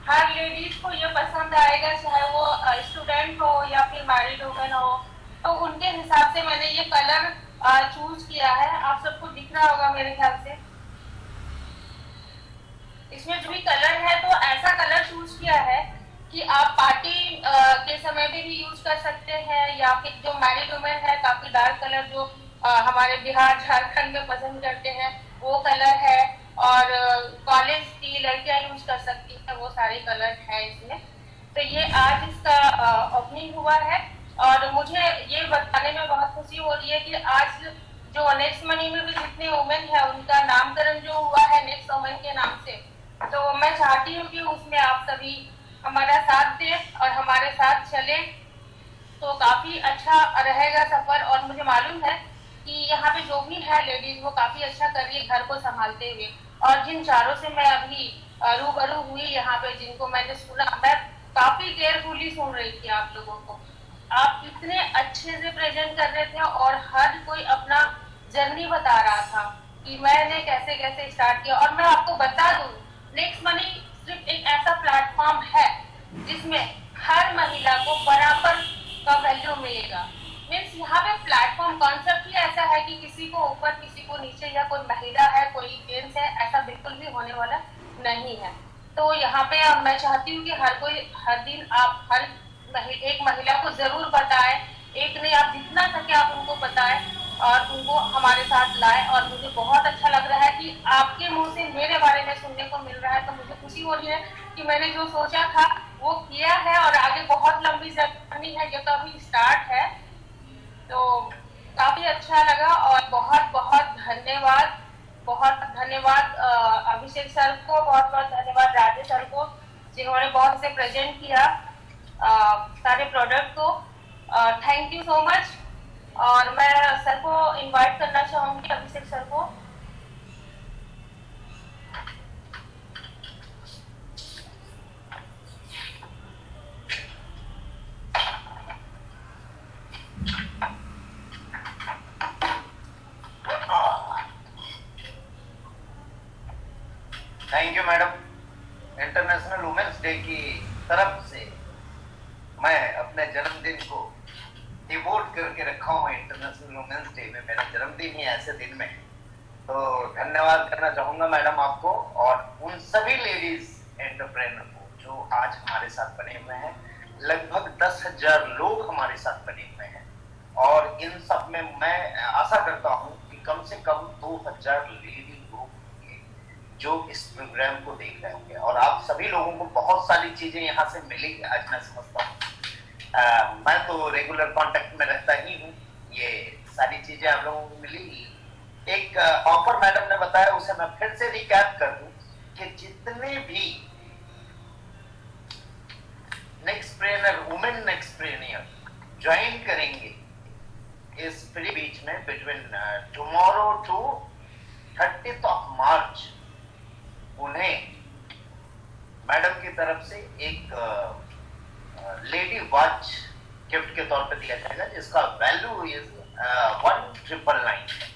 S1: हर लेडीज को ये पसंद आएगा, चाहे वो स्टूडेंट हो या फिर मैरिड वुमेन हो। तो उनके हिसाब से मैंने ये कलर चूज किया है, आप सबको दिख रहा होगा मेरे ख्याल से। इसमें जो भी कलर है तो ऐसा कलर चूज किया है कि आप पार्टी के समय में भी यूज कर सकते हैं, या फिर जो मैरिड वुमेन है काफी डार्क कलर जो हमारे बिहार झारखंड में पसंद करते हैं वो कलर है, और कॉलेज की लड़कियां यूज कर सकती हैं, वो सारे कलर हैं इसमें। तो ये आज इसका ओपनिंग हुआ है और मुझे ये बताने में बहुत खुशी हो रही है कि आज जो नेक्स्ट मनी में भी जितने वुमेन है उनका नामकरण जो हुआ है नेक्स्ट वुमेन के नाम से, तो मैं चाहती हूँ कि उसमें आप सभी हमारा साथ दें और हमारे साथ चले, तो काफी अच्छा रहेगा सफर। और मुझे मालूम है कि यहाँ पे जो भी है लेडीज वो काफी अच्छा कर रही है घर को संभालते हुए। और जिन चारों से मैं अभी रूबरू हुई यहाँ पे, जिनको मैंने सुना, मैं काफी केयरफुली सुन रही थी आप लोगों को। आप इतने अच्छे से प्रेजेंट कर रहे थे और हर कोई अपना जर्नी बता रहा था कि मैंने कैसे कैसे स्टार्ट किया। और मैं आपको बता दूं, नेक्स्ट मनी सिर्फ एक ऐसा प्लेटफॉर्म है जिसमें हर महिला को बराबर का वैल्यू मिलेगा। मीन्स यहाँ पे प्लेटफॉर्म कॉन्सेप्ट ही ऐसा है कि किसी को ऊपर किसी को नीचे, या कोई महिला है कोई जेंट्स है, ऐसा बिल्कुल भी होने वाला नहीं है। तो यहाँ पे मैं चाहती हूँ कि हर कोई हर दिन आप हर एक महिला को जरूर बताएं, एक नहीं आप जितना सके आप उनको बताएं और उनको हमारे साथ लाएं। और मुझे बहुत अच्छा लग रहा है कि आपके मुंह से मेरे बारे में सुनने को मिल रहा है, तो मुझे खुशी हो रही है कि मैंने जो सोचा था वो किया है और आगे बहुत लंबी जर्नी है, ये तो अभी स्टार्ट है। तो काफी अच्छा लगा और बहुत बहुत धन्यवाद, बहुत धन्यवाद अभिषेक सर को, बहुत बहुत धन्यवाद राजेश सर को जिन्होंने बहुत से प्रेजेंट किया सारे प्रोडक्ट को। Thank you so much. और मैं सर को इनवाइट करना चाहूंगी, अभिषेक सर को।
S3: Thank you madam. International women's day की तरफ से मैं अपने जन्मदिन को डिवोट करके रखा हूँ इंटरनेशनल वुमेन्स डे में। मेरा जन्मदिन ही ऐसे दिन में, तो धन्यवाद करना चाहूंगा मैडम आपको और उन सभी लेडीज एंटरप्रेन्योर को जो आज हमारे साथ बने हुए हैं। लगभग 10,000 लोग हमारे साथ बने हुए हैं और इन सब में मैं आशा करता हूँ कि कम से कम 2,000 लेडी जो इस प्रोग्राम को देख रहे होंगे। और आप सभी लोगों को बहुत सारी चीजें यहाँ से मिलेगी आज मैं समझता हूँ। मैं तो रेगुलर कांटेक्ट में रहता ही हूँ, ये सारी चीजें आप लोगों को मिलेगी। एक ऑफर मैडम ने बताया, उसे मैं फिर से रिकैप कर दूं कि जितने भी नेक्स्टप्रेन्योर वुमेन नेक्स्टप्रेन्योर ज्वाइन करेंगे इस फ्री बीच में between tomorrow to 30th of March, उन्हें मैडम की तरफ से एक लेडी वॉच गिफ्ट के तौर पे दिया जाएगा जिसका वैल्यू इज 1,999।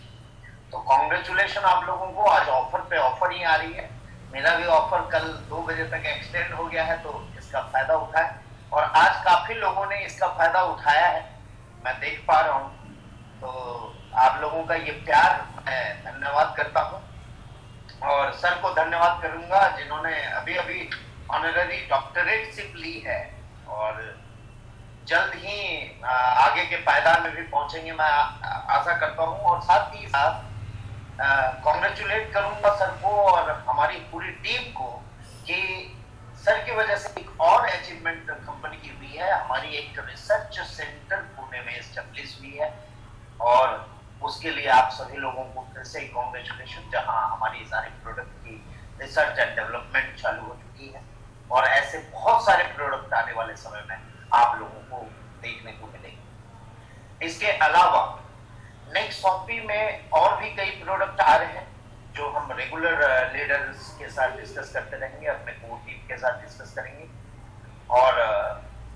S3: तो कॉन्ग्रेचुलेशन आप लोगों को, आज ऑफर पे ऑफर ही आ रही है। मेरा भी ऑफर कल 2 बजे तक एक्सटेंड हो गया है, तो इसका फायदा उठाएं। और आज काफी लोगों ने इसका फायदा उठाया है, मैं देख पा रहा हूँ। तो आप लोगों का ये प्यार मैं धन्यवाद करता हूँ और सर को धन्यवाद करूंगा जिन्होंने अभी अभी ऑनररी डॉक्टरेटशिप ली है और जल्द ही आगे के पायदान में भी पहुंचेंगे मैं आशा करता हूं। और साथ ही साथ कॉन्ग्रेचुलेट करूंगा सर को और हमारी पूरी टीम को कि सर की वजह से एक और अचीवमेंट कंपनी की हुई है। हमारी एक रिसर्च सेंटर पुणे में एस्टेब्लिश हुई है और उसके लिए आप सभी लोगों को फिर से कॉन्ग्रेचुलेशन, जहां हमारी सारे प्रोडक्ट की रिसर्च एंड डेवलपमेंट चालू हो चुकी है और ऐसे बहुत सारे प्रोडक्ट आने वाले समय में आप लोगों को देखने को मिलेंगे। इसके अलावा नेक्स्ट शॉपी में और भी कई प्रोडक्ट आ रहे हैं जो हम रेगुलर लीडर्स के साथ डिस्कस करते रहेंगे, अपने कोर टीम के साथ डिस्कस करेंगे। और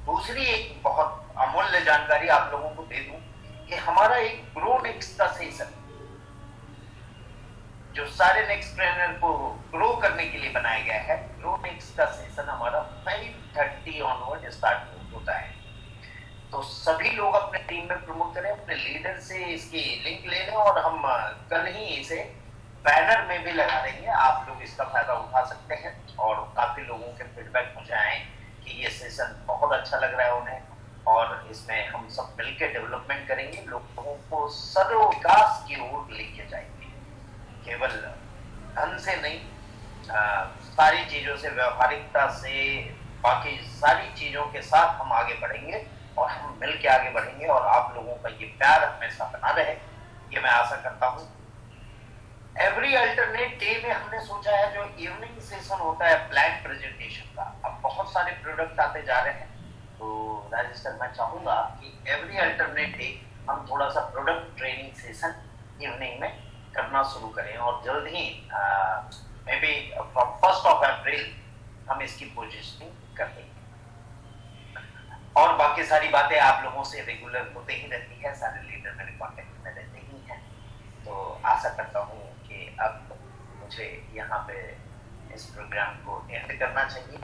S3: दूसरी एक बहुत अमूल्य जानकारी आप लोगों को दे दूं कि हमारा एक ग्रो नेक्स्ट का सेशन जो सारे नेक्स्ट ट्रेनर को ग्रो करने के लिए बनाया गया है, ग्रो नेक्स्ट का सेशन हमारा 5:30 ऑनवर्ड स्टार्ट होता है। तो सभी लोग अपने टीम में प्रमोट करें, अपने लीडर से इसकी लिंक ले लें और हम कल ही इसे बैनर में भी लगा देंगे। आप लोग इसका फायदा उठा सकते हैं और काफी लोगों के फीडबैक मुझे आए कि ये सेशन बहुत अच्छा लग रहा है उन्हें और इसमें हम सब मिलकर डेवलपमेंट करेंगे, लोगों को सर्वविकास की ओर लेके जाएंगे, केवल धन से नहीं, सारी चीजों से, व्यवहारिकता से, बाकी सारी चीजों के साथ हम आगे बढ़ेंगे और हम मिलके आगे बढ़ेंगे और आप लोगों का ये प्यार हमेशा बना रहे, ये मैं आशा करता हूँ। एवरी अल्टरनेट डे में हमने सोचा है जो इवनिंग सेशन होता है प्लान प्रेजेंटेशन का, अब बहुत सारे प्रोडक्ट आते जा रहे हैं, तो राजेश सर मैं चाहूंगा कि एवरी अल्टरनेट डे हम थोड़ा सा प्रोडक्ट ट्रेनिंग सेशन इवनिंग में करना शुरू करें और जल्द ही मे बी फ्रॉम 1 अप्रैल हम इसकी पोजीशनिंग कर देंगे। और बाकी सारी बातें आप लोगों से रेगुलर होते ही रहती है, सारे लीडर मेरे कॉन्टेक्ट में रहते ही हैं, तो आशा करता हूँ कि अब मुझे यहाँ पे इस प्रोग्राम को एंड करना चाहिए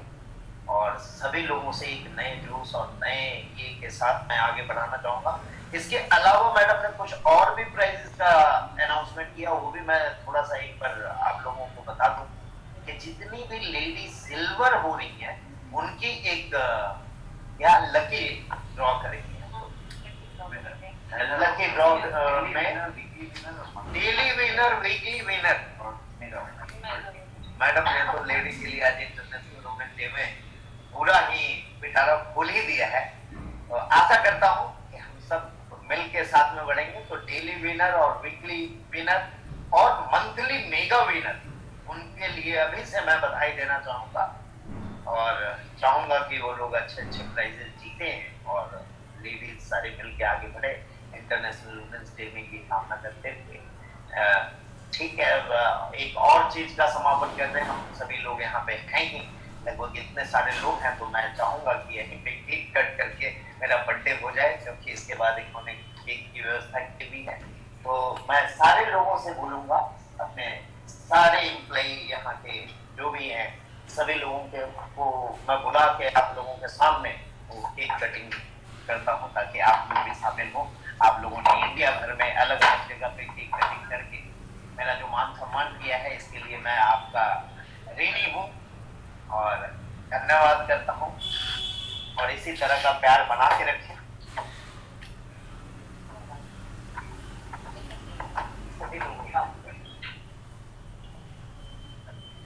S3: और सभी लोगों से एक नए जोश और नए ये के साथ मैं आगे बढ़ाना चाहूँगा। इसके अलावा मैडम ने कुछ और भी प्राइजेस का अनाउंसमेंट किया, वो भी मैं थोड़ा सा एक बार आप लोगों को बता दूं कि जितनी भी लेडी सिल्वर हो रही है उनकी एक या लकी ड्रॉ करेंगे। लकी ड्रॉ में daily winner, weekly winner, madam ने तो लेडी के लिए आज इंटरनेशनल वुमेन डे में पूरा ही पिटारा खोल ही दिया है, तो आशा करता हूँ कि हम सब मिल के साथ में बढ़ेंगे। तो डेली विनर और वीकली विनर और मंथली मेगा विनर, उनके लिए अभी से मैं बधाई देना चाहूंगा और चाहूंगा कि वो लोग अच्छे अच्छे प्राइजेस जीते और लेडीज सारे मिल के आगे बढ़े इंटरनेशनल वुमेन्स डे में की कामना करते हुए। ठीक है, एक और चीज का समापन करते हैं, हम सभी लोग यहाँ पे हैं ही, लगभग इतने सारे लोग हैं, तो मैं चाहूंगा कि यहीं पे केक कट करके मेरा बर्थडे हो जाए, क्योंकि इसके बाद इन्होंने केक की व्यवस्था की भी है। तो मैं सारे लोगों से बोलूंगा, अपने सारे एम्प्लॉई यहाँ के जो भी हैं सभी लोगों के को मैं बुला के आप लोगों के सामने वो केक कटिंग करता हूँ ताकि आप लोग भी शामिल हो। आप लोगों ने इंडिया भर में अलग अलग जगह पे केक कटिंग करके मेरा जो मान सम्मान किया है, इसके लिए मैं आपका ऋणी हूँ और धन्यवाद करता हूँ और इसी तरह का प्यार बना के रखें।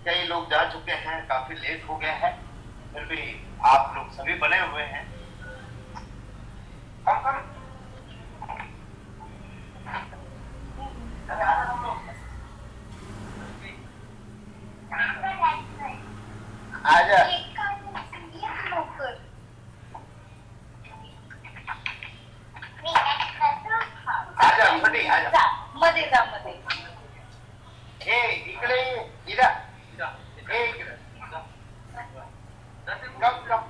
S3: कई लोग जा चुके हैं, काफी लेट हो गया है, फिर भी आप लोग सभी बने हुए हैं। आजा आजा छोटी आजा
S1: मध्ये जा मध्ये
S3: इकडे इरा कम कम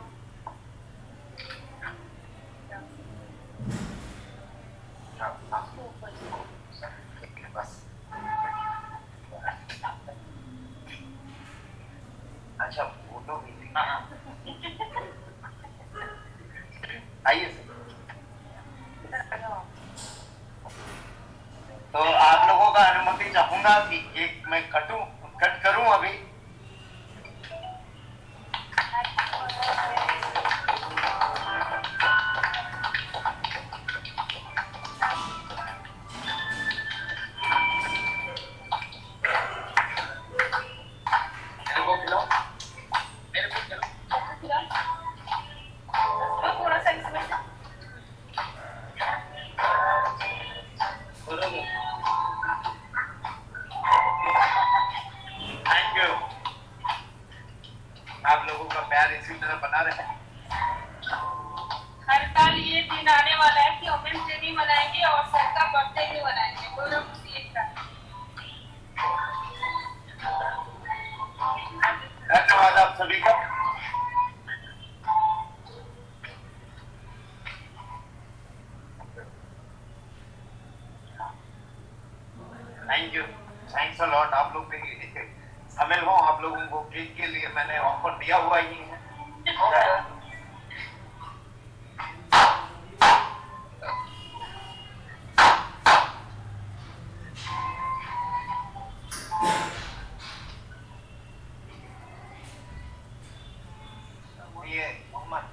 S3: बस अच्छा फोटो भी आइए। तो आप लोगों का अनुमति चाहूंगा कि एक मैं कट करूं अभी।
S1: थोड़ा सा
S3: thank you, thanks a lot. आप लोग भी शामिल हो, आप लोगों को केक के लिए मैंने ऑफर दिया हुआ ही है। ये मोहम्मद,